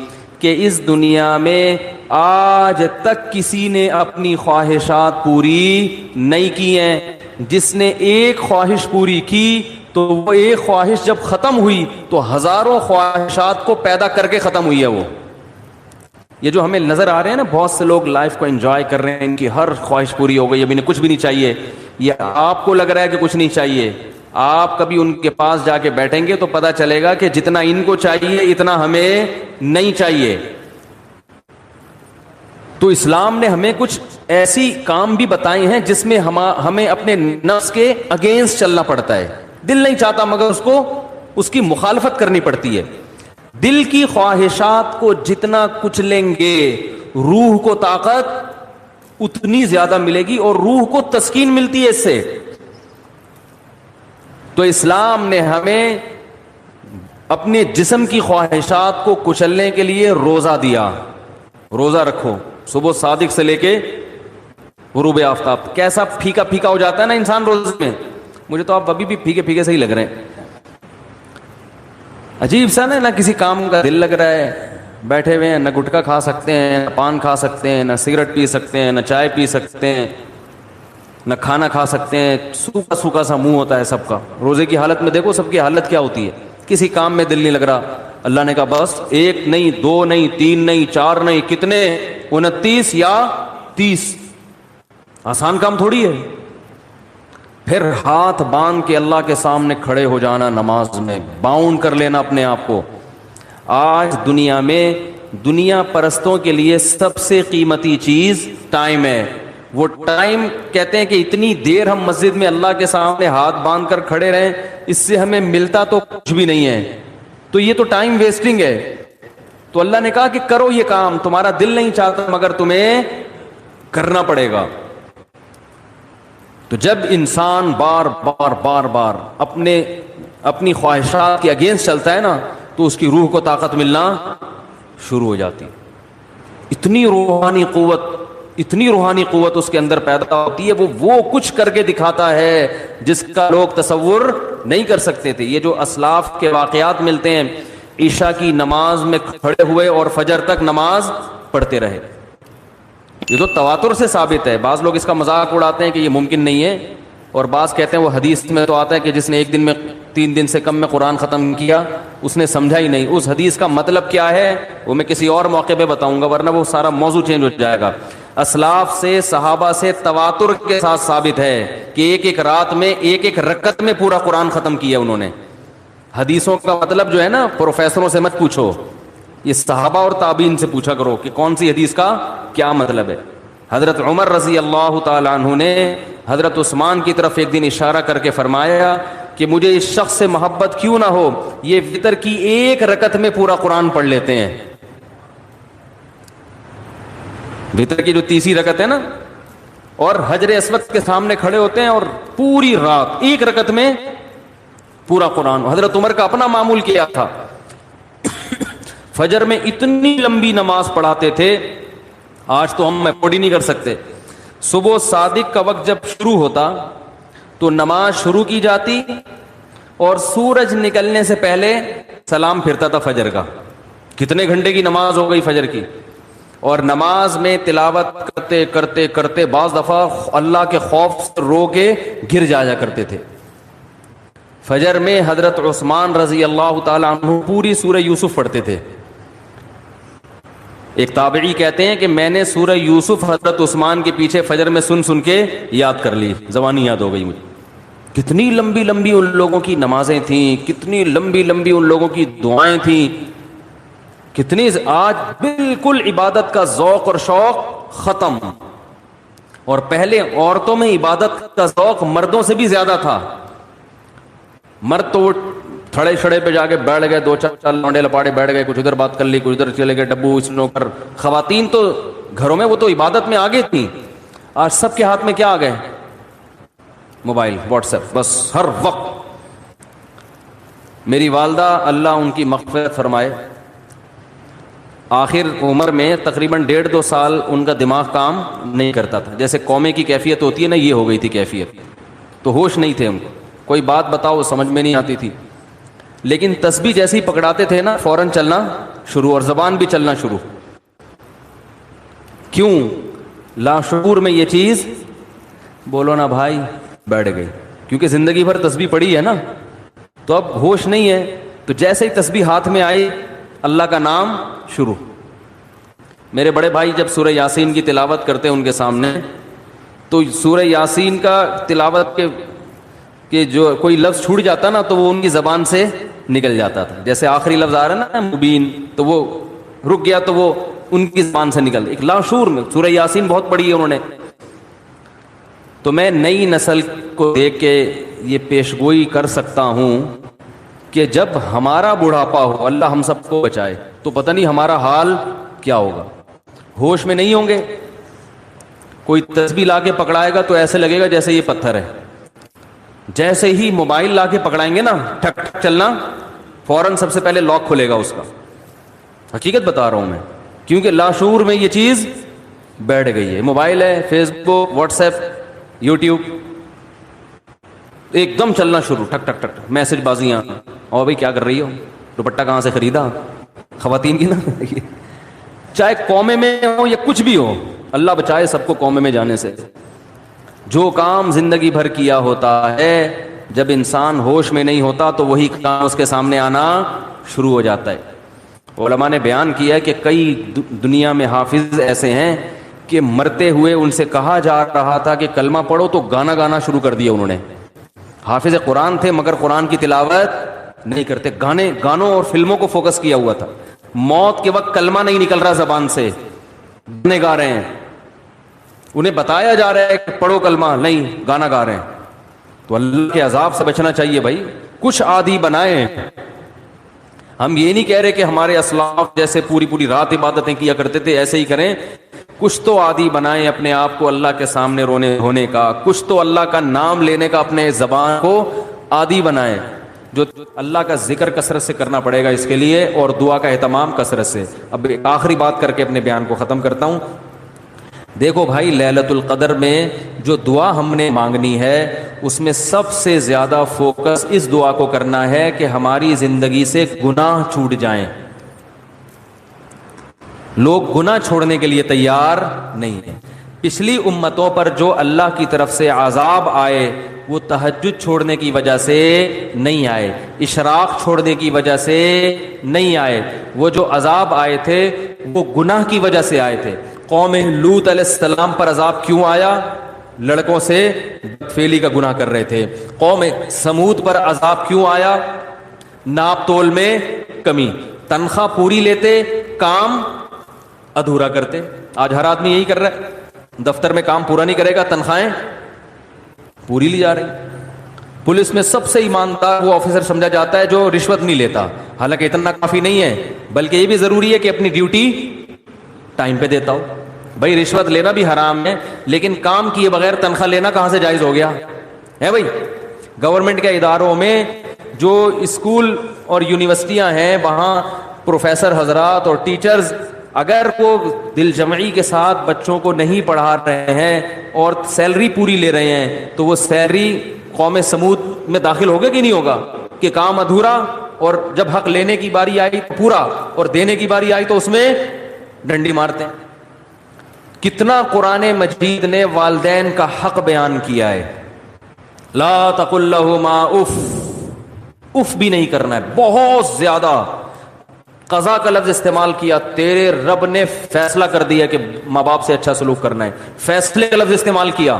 کہ اس دنیا میں آج تک کسی نے اپنی خواہشات پوری نہیں کی ہیں. جس نے ایک خواہش پوری کی تو وہ ایک خواہش جب ختم ہوئی تو ہزاروں خواہشات کو پیدا کر کے ختم ہوئی ہے. وہ یہ جو ہمیں نظر آ رہے ہیں نا, بہت سے لوگ لائف کو انجوائے کر رہے ہیں, ان کی ہر خواہش پوری ہو گئی, اب انہیں کچھ بھی نہیں چاہیے. یہ آپ کو لگ رہا ہے کہ کچھ نہیں چاہیے, آپ کبھی ان کے پاس جا کے بیٹھیں گے تو پتا چلے گا کہ جتنا ان کو چاہیے اتنا ہمیں نہیں چاہیے. تو اسلام نے ہمیں کچھ ایسی کام بھی بتائے ہیں جس میں ہمیں اپنے نفس کے اگینسٹ چلنا پڑتا ہے. دل نہیں چاہتا مگر اس کی مخالفت کرنی پڑتی ہے. دل کی خواہشات کو جتنا کچلیں گے روح کو طاقت اتنی زیادہ ملے گی, اور روح کو تسکین ملتی ہے اس سے. تو اسلام نے ہمیں اپنے جسم کی خواہشات کو کچلنے کے لیے روزہ دیا. روزہ رکھو, صبح صادق سے لے کے غروب آفتاب. کیسا پھیکا پھیکا ہو جاتا ہے نا انسان روزے میں, مجھے تو آپ ابھی بھی پھیکے پھیکے سے ہی لگ رہے ہیں. عجیب سا نا کسی کام کا دل لگ رہا ہے, بیٹھے ہوئے ہیں, نہ گٹکا کھا سکتے ہیں, نہ پان کھا سکتے ہیں, نہ سگریٹ پی سکتے ہیں, نہ چائے پی سکتے ہیں, نہ کھانا کھا سکتے ہیں. سوکھا سوکھا سا منہ ہوتا ہے سب کا. روزے کی حالت میں دیکھو سب کی حالت کیا ہوتی ہے. کسی کام میں دل نہیں لگ رہا. اللہ نے کہا بس 1 نہیں 2 نہیں 3 نہیں 4 نہیں, کتنے 29 یا 30. آسان کام تھوڑی ہے. پھر ہاتھ باندھ کے اللہ کے سامنے کھڑے ہو جانا نماز میں, باؤنڈ کر لینا اپنے آپ کو. آج دنیا میں دنیا پرستوں کے لیے سب سے قیمتی چیز ٹائم ہے. وہ ٹائم کہتے ہیں کہ اتنی دیر ہم مسجد میں اللہ کے سامنے ہاتھ باندھ کر کھڑے رہیں, اس سے ہمیں ملتا تو کچھ بھی نہیں ہے, تو یہ تو ٹائم ویسٹنگ ہے. تو اللہ نے کہا کہ کرو یہ کام, تمہارا دل نہیں چاہتا مگر تمہیں کرنا پڑے گا. تو جب انسان بار بار بار بار اپنی خواہشات کے اگینسٹ چلتا ہے نا, تو اس کی روح کو طاقت ملنا شروع ہو جاتی. اتنی روحانی قوت اس کے اندر پیدا ہوتی ہے, وہ کچھ کر کے دکھاتا ہے جس کا لوگ تصور نہیں کر سکتے تھے. یہ جو اسلاف کے واقعات ملتے ہیں, عشاء کی نماز میں کھڑے ہوئے اور فجر تک نماز پڑھتے رہے, یہ تو تواتر سے ثابت ہے. بعض لوگ اس کا مذاق اڑاتے ہیں کہ یہ ممکن نہیں ہے, اور بعض کہتے ہیں وہ حدیث میں تو آتا ہے کہ جس نے 1 دن میں 3 دن سے کم میں قرآن ختم کیا اس نے سمجھا ہی نہیں. اس حدیث کا مطلب کیا ہے وہ میں کسی اور موقع پہ بتاؤں گا, ورنہ وہ سارا موضوع چینج ہو جائے گا. اسلاف سے صحابہ سے تواتر کے ساتھ ثابت ہے کہ ایک رات میں ایک رکعت میں پورا قرآن ختم کیا انہوں نے. حدیثوں کا مطلب جو ہے نا پروفیسروں سے مت پوچھو, یہ صحابہ اور تابعین سے پوچھا کرو کہ کون سی حدیث کا کیا مطلب ہے. حضرت عمر رضی اللہ تعالی عنہ نے حضرت عثمان کی طرف ایک دن اشارہ کر کے فرمایا کہ مجھے اس شخص سے محبت کیوں نہ ہو, یہ وتر کی 1 رکعت میں پورا قرآن پڑھ لیتے ہیں. وتر کی جو 30 رکعت ہے نا, اور حجر اسود کے سامنے کھڑے ہوتے ہیں اور پوری رات 1 رکعت میں پورا قرآن. حضرت عمر کا اپنا معمول کیا تھا, فجر میں اتنی لمبی نماز پڑھاتے تھے, آج تو ہم افورڈ ہی نہیں کر سکتے. صبح صادق کا وقت جب شروع ہوتا تو نماز شروع کی جاتی, اور سورج نکلنے سے پہلے سلام پھرتا تھا فجر کا. کتنے گھنٹے کی نماز ہو گئی فجر کی. اور نماز میں تلاوت کرتے کرتے کرتے بعض دفعہ اللہ کے خوف سے رو کے گر جایا کرتے تھے. فجر میں حضرت عثمان رضی اللہ تعالی عنہ پوری سورہ یوسف پڑھتے تھے. ایک تابعی کہتے ہیں کہ میں نے سورہ یوسف حضرت عثمان کے پیچھے فجر میں سن کے یاد کر لی, زبانی یاد ہو گئی مجھے. کتنی لمبی لمبی ان لوگوں کی نمازیں تھیں, کتنی لمبی لمبی ان لوگوں کی دعائیں تھیں, کتنی. آج بالکل عبادت کا ذوق اور شوق ختم. اور پہلے عورتوں میں عبادت کا ذوق مردوں سے بھی زیادہ تھا. مرد تو وہ تھڑے چھڑے پہ جا کے بیٹھ گئے, دو چار لونڈے لپاڑے بیٹھ گئے, کچھ ادھر بات کر لی, کچھ ادھر چلے گئے, ڈبو اسنوکر. خواتین تو گھروں میں وہ تو عبادت میں آگے تھیں. آج سب کے ہاتھ میں کیا آ گئے؟ موبائل, واٹس ایپ, بس ہر وقت. میری والدہ اللہ ان کی مغفرت فرمائے, آخر عمر میں تقریباً 1.5-2 سال ان کا دماغ کام نہیں کرتا تھا. جیسے قومے کی کیفیت ہوتی ہے نا, یہ ہو گئی تھی کیفیت. تو ہوش نہیں تھے ان کو, کوئی بات بتاؤ سمجھ میں نہیں آتی تھی. لیکن تسبیح جیسے ہی پکڑاتے تھے نا, فوراً چلنا شروع, اور زبان بھی چلنا شروع. کیوں؟ لاشعور میں یہ چیز, بولو نا بھائی, بیٹھ گئی. کیونکہ زندگی بھر تسبیح پڑھی ہے نا, تو اب ہوش نہیں ہے. تو جیسے ہی تسبیح ہاتھ میں آئی, اللہ کا نام شروع. میرے بڑے بھائی جب سورہ یاسین کی تلاوت کرتے ان کے سامنے, تو سورہ یاسین کا تلاوت کہ جو کوئی لفظ چھوٹ جاتا نا تو وہ ان کی زبان سے نکل جاتا تھا. جیسے آخری لفظ آ رہا ہے نا مبین, تو وہ رک گیا تو وہ ان کی زبان سے نکل. ایک لاشعور میں سورہ یاسین بہت پڑھی ہے انہوں نے. تو میں نئی نسل کو دیکھ کے یہ پیشگوئی کر سکتا ہوں کہ جب ہمارا بڑھاپا ہو, اللہ ہم سب کو بچائے, تو پتہ نہیں ہمارا حال کیا ہوگا. ہوش میں نہیں ہوں گے. کوئی تسبیح لا کے پکڑائے گا تو ایسے لگے گا جیسے یہ پتھر ہے. جیسے ہی موبائل لا کے پکڑائیں گے نا, ٹھک ٹھک چلنا, فوراً سب سے پہلے لاک کھلے گا اس کا. حقیقت بتا رہا ہوں میں, کیونکہ لاشعور میں یہ چیز بیٹھ گئی ہے. موبائل ہے, فیس بک, واٹس ایپ, یوٹیوب, ایک دم چلنا شروع, ٹھک ٹھک ٹھک, میسج بازیاں. اور بھائی کیا کر رہی ہو, دوپٹہ کہاں سے خریدا, خواتین کی نا. چاہے قومے میں ہو یا کچھ بھی ہو, اللہ بچائے سب کو قومے میں جانے سے. جو کام زندگی بھر کیا ہوتا ہے, جب انسان ہوش میں نہیں ہوتا تو وہی کام اس کے سامنے آنا شروع ہو جاتا ہے. علماء نے بیان کیا ہے کہ کئی دنیا میں حافظ ایسے ہیں کہ مرتے ہوئے ان سے کہا جا رہا تھا کہ کلمہ پڑھو تو گانا شروع کر دیا انہوں نے. حافظ قرآن تھے مگر قرآن کی تلاوت نہیں کرتے, گانوں اور فلموں کو فوکس کیا ہوا تھا. موت کے وقت کلمہ نہیں نکل رہا زبان سے, گانے گا رہے ہیں. انہیں بتایا جا رہا ہے کہ پڑھو کلمہ, نہیں, گانا گا رہے ہیں. تو اللہ کے عذاب سے بچنا چاہیے بھائی. کچھ عادی بنائیں. ہم یہ نہیں کہہ رہے کہ ہمارے اسلاف جیسے پوری رات عبادتیں کیا کرتے تھے ایسے ہی کریں. کچھ تو عادی بنائیں اپنے آپ کو اللہ کے سامنے رونے ہونے کا, کچھ تو اللہ کا نام لینے کا اپنے زبان کو عادی بنائیں. جو اللہ کا ذکر کثرت سے کرنا پڑے گا اس کے لیے, اور دعا کا اہتمام کثرت سے. اب ایک آخری بات کر کے اپنے بیان کو ختم کرتا ہوں. دیکھو بھائی, لیلۃ القدر میں جو دعا ہم نے مانگنی ہے اس میں سب سے زیادہ فوکس اس دعا کو کرنا ہے کہ ہماری زندگی سے گناہ چھوٹ جائیں. لوگ گناہ چھوڑنے کے لیے تیار نہیں ہیں. پچھلی امتوں پر جو اللہ کی طرف سے عذاب آئے وہ تہجد چھوڑنے کی وجہ سے نہیں آئے, اشراق چھوڑنے کی وجہ سے نہیں آئے. وہ جو عذاب آئے تھے وہ گناہ کی وجہ سے آئے تھے. قوم لوط علیہ السلام پر عذاب کیوں آیا؟ لڑکوں سے فیلی کا گناہ کر رہے تھے. قوم سمود پر عذاب کیوں آیا؟ ناپ تول میں کمی. تنخواہ پوری لیتے, کام ادھورا کرتے. آج ہر آدمی یہی کر رہا ہے, دفتر میں کام پورا نہیں کرے گا, تنخواہیں پوری لی جا رہی. پولیس میں سب سے ایماندار وہ آفیسر سمجھا جاتا ہے جو رشوت نہیں لیتا. حالانکہ اتنا کافی نہیں ہے, بلکہ یہ بھی ضروری ہے کہ اپنی ڈیوٹی ٹائم پہ دیتا ہو. بھائی رشوت لینا بھی حرام ہے, لیکن کام کیے بغیر تنخواہ لینا کہاں سے جائز ہو گیا ہے بھائی؟ گورنمنٹ کے اداروں میں جو اسکول اور یونیورسٹیاں ہیں وہاں پروفیسر حضرات اور ٹیچرز اگر وہ دل جمعی کے ساتھ بچوں کو نہیں پڑھا رہے ہیں اور سیلری پوری لے رہے ہیں تو وہ سیلری قوم سمود میں داخل ہوگا کہ نہیں ہوگا؟ کہ کام ادھورا, اور جب حق لینے کی باری آئی پورا, اور دینے کی باری آئی تو اس میں ڈنڈی مارتے ہیں. کتنا قرآن مجید نے والدین کا حق بیان کیا ہے. لا تقل لہما اف, اف بھی نہیں کرنا ہے. بہت زیادہ قضا کا لفظ استعمال کیا. تیرے رب نے فیصلہ کر دیا کہ ماں باپ سے اچھا سلوک کرنا ہے, فیصلے کا لفظ استعمال کیا.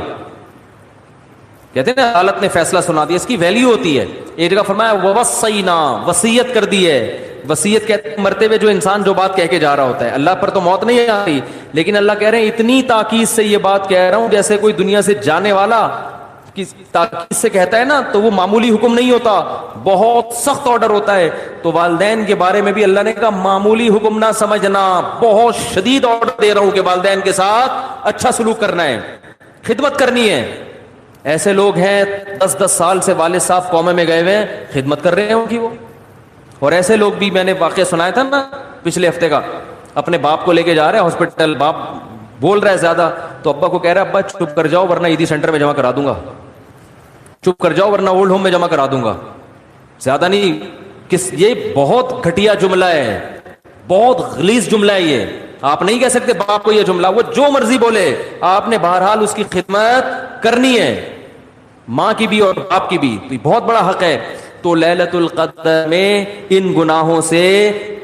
کہتے ہیں نا عدالت نے فیصلہ سنا دیا, اس کی ویلیو ہوتی ہے. ایک جگہ فرمایا ووصینا, وصیت کر دی ہے. وصیت کہتے ہیں مرتے ہوئے جو انسان جو بات کہہ کے جا رہا ہوتا ہے. اللہ پر تو موت نہیں آتی, لیکن اللہ کہہ رہے ہیں اتنی تاکید سے یہ بات کہہ رہا ہوں جیسے کوئی دنیا سے جانے والا تاکید سے کہتا ہے نا, تو وہ معمولی حکم نہیں ہوتا, بہت سخت آرڈر ہوتا ہے. تو والدین کے بارے میں بھی اللہ نے کہا معمولی حکم نہ سمجھنا, بہت شدید آرڈر دے رہا ہوں کہ والدین کے ساتھ اچھا سلوک کرنا ہے, خدمت کرنی ہے. ایسے لوگ ہیں 10-10 سال سے والد صاحب قومے میں گئے ہوئے ہیں, خدمت کر رہے ہیں ان کی وہ. اور ایسے لوگ بھی, میں نے واقعہ سنایا تھا نا پچھلے ہفتے کا, اپنے باپ کو لے کے جا رہے ہیں ہاسپٹل, باپ بول رہا ہے زیادہ, تو ابا کو کہہ رہا ہے ابا چپ کر جاؤ ورنہ ایدی سینٹر میں جمع کرا دوں گا, چپ کر جاؤ ورنہ اولڈ ہوم میں جمع کرا دوں گا. زیادہ نہیں, یہ بہت گھٹیا جملہ ہے, بہت غلیظ جملہ ہے یہ. آپ نہیں کہہ سکتے باپ کو یہ جملہ, وہ جو مرضی بولے, آپ نے بہرحال اس کی خدمت کرنی ہے, ماں کی بھی اور باپ کی بھی. تو یہ بہت بڑا حق ہے. تو لیلۃ القدر میں ان گناہوں سے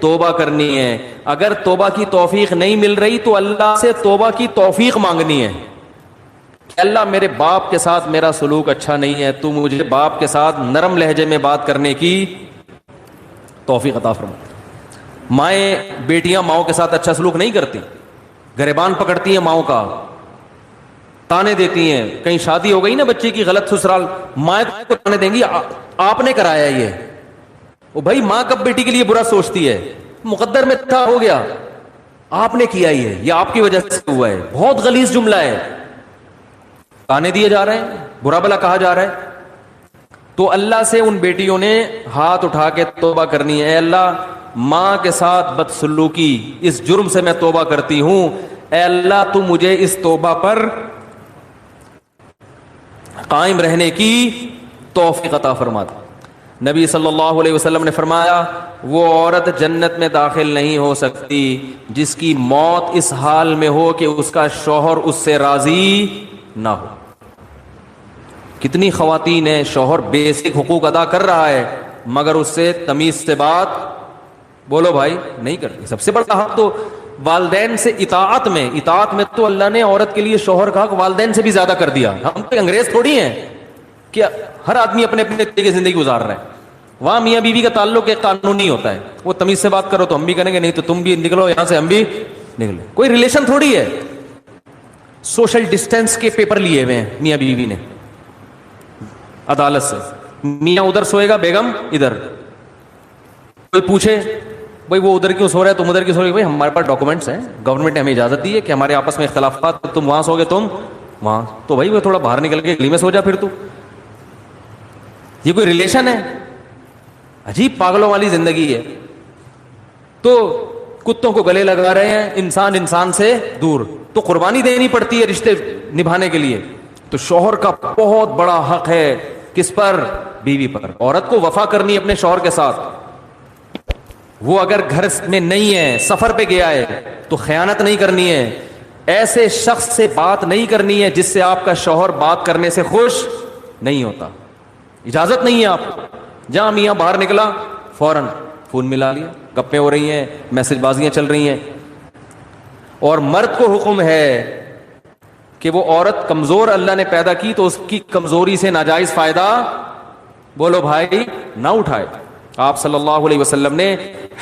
توبہ کرنی ہے. اگر توبہ کی توفیق نہیں مل رہی تو اللہ سے توبہ کی توفیق مانگنی ہے کہ اللہ میرے باپ کے ساتھ میرا سلوک اچھا نہیں ہے, تو مجھے باپ کے ساتھ نرم لہجے میں بات کرنے کی توفیق عطا فرما. مائیں بیٹیاں ماؤں کے ساتھ اچھا سلوک نہیں کرتی, گریبان پکڑتی ہیں ماؤں کا, تانے دیتی ہیں. کہیں شادی ہو گئی نا بچے کی غلط سسرال, مائیں کو تانے دیں گی آپ نے کرایا یہ. وہ بھائی ماں کب بیٹی کے لیے برا سوچتی ہے, مقدر میں تھا, ہو گیا, آپ نے کیا یہ آپ کی وجہ سے ہوا ہے. بہت غلیظ جملہ ہے, تانے دیے جا رہے ہیں, برا بلا کہا جا رہا ہے. تو اللہ سے ان بیٹیوں نے ہاتھ اٹھا کے توبہ کرنی ہے. اے اللہ ماں کے ساتھ بدسلوکی اس جرم سے میں توبہ کرتی ہوں, اے اللہ تو مجھے اس توبہ پر قائم رہنے کی توفیق عطا فرما. نبی صلی اللہ علیہ وسلم نے فرمایا وہ عورت جنت میں داخل نہیں ہو سکتی جس کی موت اس حال میں ہو کہ اس کا شوہر اس سے راضی نہ ہو. کتنی خواتین ہیں, شوہر بیسک حقوق ادا کر رہا ہے مگر اس سے تمیز سے بات بولو بھائی نہیں کرتی. سب سے بڑا حق تو والدین سے اطاعت میں تو اللہ نے عورت کے لیے شوہر کا حق والدین سے بھی زیادہ کر دیا. ہم تو انگریز تھوڑی ہیں کہ ہر آدمی اپنے اپنے طریقے زندگی گزار رہا ہے. وہاں میاں بیوی کا تعلق ایک قانونی ہوتا ہے, وہ تمیز سے بات کرو تو ہم بھی کریں گے, نہیں تو تم بھی نکلو یہاں سے, ہم بھی نکلے. کوئی ریلیشن تھوڑی ہے. سوشل ڈسٹینس کے پیپر لیے ہوئے ہیں میاں بیوی نے عدالت سے, میاں ادھر سوئے گا, بیگم ادھر. کوئی پوچھے بھائی وہ ادھر کیوں سو رہا ہے, تم ادھر کیوں سو رہے, بھائی ہمارے پاس ڈاکومنٹس ہیں, گورنمنٹ نے ہمیں اجازت دی ہے کہ ہمارے آپس میں اختلافات, تم وہاں سو گے تم وہاں, تو بھائی وہ تھوڑا باہر نکل کے گلی میں سو جا پھر. تو یہ کوئی ریلیشن ہے؟ عجیب پاگلوں والی زندگی ہے. تو کتوں کو گلے لگا رہے ہیں, انسان سے دور. تو قربانی دینی پڑتی ہے رشتے نبھانے کے لیے. تو شوہر کا بہت بڑا حق ہے کس پر؟ بیوی پر. عورت کو وفا کرنی اپنے شوہر کے ساتھ. وہ اگر گھر میں نہیں ہے, سفر پہ گیا ہے, تو خیانت نہیں کرنی ہے. ایسے شخص سے بات نہیں کرنی ہے جس سے آپ کا شوہر بات کرنے سے خوش نہیں ہوتا. اجازت نہیں ہے آپ کو. جہاں میاں باہر نکلا فوراً فون ملا لیا, گپیں ہو رہی ہیں, میسج بازیاں چل رہی ہیں. اور مرد کو حکم ہے کہ وہ عورت کمزور اللہ نے پیدا کی تو اس کی کمزوری سے ناجائز فائدہ بولو بھائی نہ اٹھائے. آپ صلی اللہ علیہ وسلم نے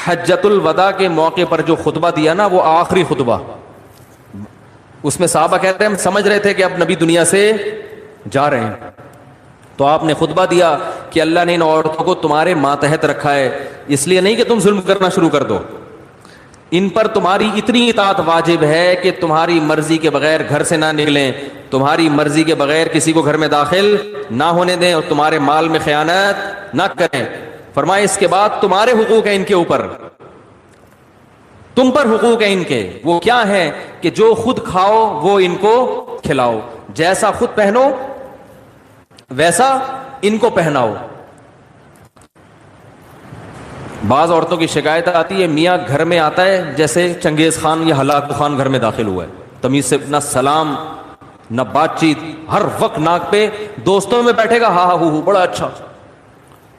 حجۃ الوداع کے موقع پر جو خطبہ دیا نا, وہ آخری خطبہ, اس میں صحابہ کہتے ہیں ہم سمجھ رہے تھے کہ اب نبی دنیا سے جا رہے ہیں, تو آپ نے خطبہ دیا کہ اللہ نے ان عورتوں کو تمہارے ماتحت رکھا ہے, اس لیے نہیں کہ تم ظلم کرنا شروع کر دو, ان پر تمہاری اتنی اطاعت واجب ہے کہ تمہاری مرضی کے بغیر گھر سے نہ نکلیں, تمہاری مرضی کے بغیر کسی کو گھر میں داخل نہ ہونے دیں, اور تمہارے مال میں خیانت نہ کریں. فرمائے اس کے بعد تمہارے حقوق ہیں ان کے اوپر, تم پر حقوق ہیں ان کے. وہ کیا ہے کہ جو خود کھاؤ وہ ان کو کھلاؤ, جیسا خود پہنو ویسا ان کو پہناؤ. بعض عورتوں کی شکایت آتی ہے میاں گھر میں آتا ہے جیسے چنگیز خان یا ہلاکو خان گھر میں داخل ہوا ہے, تمیز سے نہ سلام نہ بات چیت, ہر وقت ناک پہ. دوستوں میں بیٹھے گا ہاں ہاں ہو بڑا اچھا,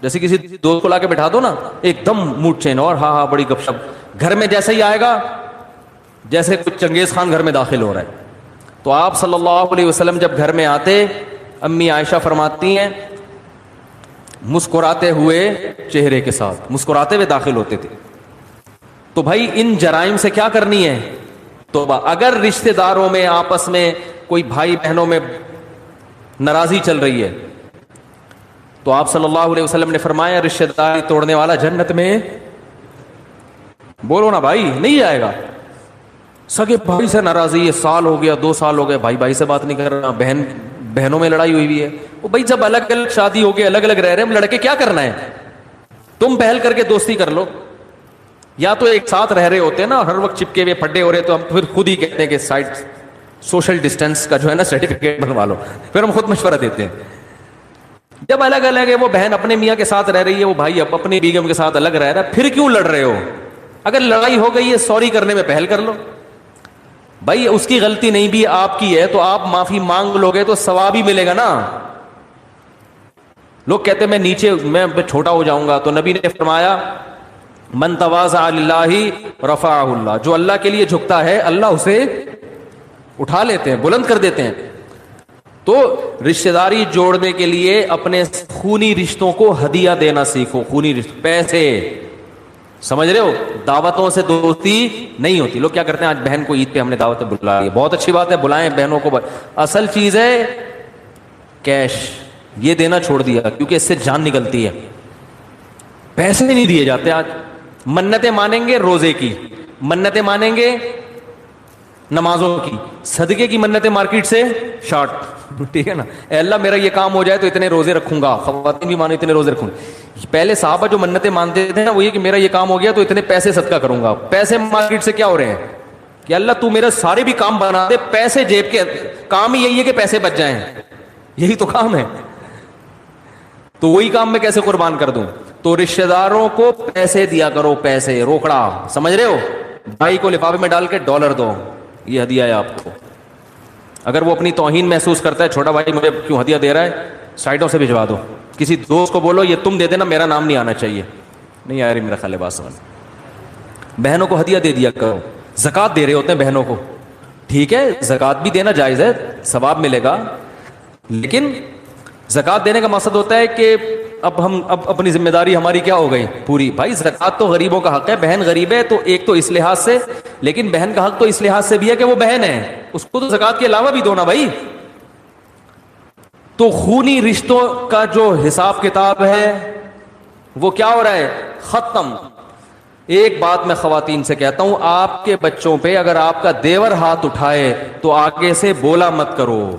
جیسے کسی دوست کو لا کے بٹھا دو نا ایک دم موڈ چین, اور ہاں ہاں بڑی گپ شپ. گھر میں جیسے ہی آئے گا جیسے کچھ چنگیز خان گھر میں داخل ہو رہا ہے. تو آپ صلی اللہ علیہ وسلم جب گھر میں آتے, امی عائشہ فرماتی ہیں مسکراتے ہوئے چہرے کے ساتھ مسکراتے ہوئے داخل ہوتے تھے. تو بھائی ان جرائم سے کیا کرنی ہے؟ توبہ. اگر رشتہ داروں میں آپس میں کوئی بھائی بہنوں میں ناراضی چل رہی ہے تو آپ صلی اللہ علیہ وسلم نے فرمایا رشتہ داری توڑنے والا جنت میں بولو نا بھائی نہیں جائے گا. سگے بھائی سے ناراضی ہے, سال ہو گیا 2 سال ہو گئے, بھائی بھائی سے بات نہیں کر رہا, بہنوں میں لڑائی ہوئی ہے. وہ بھائی جب الگ الگ شادی ہو گئی, الگ الگ رہ رہے ہیں, لڑکے کیا کرنا ہے؟ تم پہل کر کے دوستی کر لو. یا تو ایک ساتھ رہ رہے ہوتے ہیں نا, ہر وقت چپکے ہوئے پھڈے ہو رہے, تو ہم پھر خود ہی کہتے ہیں کہ سائڈ سوشل ڈسٹینس کا جو ہے نا سرٹیفکیٹ بنوا لو, پھر ہم خود مشورہ دیتے ہیں. جب الگ الگ ہے, وہ بہن اپنے میاں کے ساتھ رہ رہی ہے, وہ بھائی اب اپنی بیگم کے ساتھ الگ رہ رہا ہے, پھر کیوں لڑ رہے ہو؟ اگر لڑائی ہو گئی ہے سوری کرنے میں پہل کر لو. بھائی اس کی غلطی نہیں بھی آپ کی ہے تو آپ معافی مانگ لو گے تو ثواب ہی ملے گا نا. لوگ کہتے میں نیچے میں چھوٹا ہو جاؤں گا, تو نبی نے فرمایا من تواضع للہ رفعہ اللہ, جو اللہ کے لیے جھکتا ہے اللہ اسے اٹھا لیتے ہیں, بلند کر دیتے ہیں. تو رشتہ داری جوڑنے کے لیے اپنے خونی رشتوں کو ہدیہ دینا سیکھو. خونی رشتے, پیسے, سمجھ رہے ہو, دعوتوں سے دوستی نہیں ہوتی. لوگ کیا کرتے ہیں, آج بہن کو عید پہ ہم نے دعوت بلا لی, بہت اچھی بات ہے, بلائیں بہنوں کو, اصل چیز ہے کیش. یہ دینا چھوڑ دیا کیونکہ اس سے جان نکلتی ہے. پیسے نہیں دیے جاتے آج. منتیں مانیں گے روزے کی, منتیں مانیں گے نمازوں کی, صدقے کی منتیں مارکیٹ سے شارٹ. ٹھیک ہے نا, اے اللہ میرا یہ کام ہو جائے تو اتنے روزے رکھوں گا, خواتین بھی مانو اتنے روزے رکھوں گا. پہلے صحابہ جو منتیں مانتے تھے نا وہ یہ کہ میرا یہ کام ہو گیا تو اتنے پیسے صدقہ کروں گا. پیسے مارکیٹ سے کیا ہو رہے ہیں کہ اللہ تو میرے سارے بھی کام بنا دے, پیسے جیب کے کام ہی یہی ہے کہ پیسے بچ جائیں, یہی تو کام ہے. تو وہی کام میں کیسے قربان کر دوں؟ تو رشتہ داروں کو پیسے دیا کرو, پیسے, روکڑا, سمجھ رہے ہو. بھائی کو لفافے میں ڈال کے ڈالر دو, یہ ہدیہ ہے آپ کو. اگر وہ اپنی توہین محسوس کرتا ہے, چھوٹا بھائی مجھے کیوں ہدیہ دے رہا ہے, سائڈوں سے بھجوا دو. کسی دوست کو بولو یہ تم دے دینا, میرا نام نہیں آنا چاہیے. نہیں آ رہی میرا خیال ہے بات سمجھ. بہنوں کو ہدیہ دے دیا کرو. زکوٰۃ دے رہے ہوتے ہیں بہنوں کو, ٹھیک ہے, زکوٰۃ بھی دینا جائز ہے, ثواب ملے گا, لیکن زکوٰۃ دینے کا مقصد ہوتا ہے کہ اب اپنی ذمہ داری ہماری کیا ہو گئی پوری. بھائی زکوٰۃ تو غریبوں کا حق ہے, بہن غریب ہے تو ایک تو اس لحاظ سے, لیکن بہن کا حق تو اس لحاظ سے بھی ہے کہ وہ بہن ہے, اس کو تو زکوٰۃ کے علاوہ بھی دو نا بھائی. تو خونی رشتوں کا جو حساب کتاب ہے وہ کیا ہو رہا ہے, ختم. ایک بات میں خواتین سے کہتا ہوں, آپ کے بچوں پہ اگر آپ کا دیور ہاتھ اٹھائے تو آگے سے بولا مت کرو.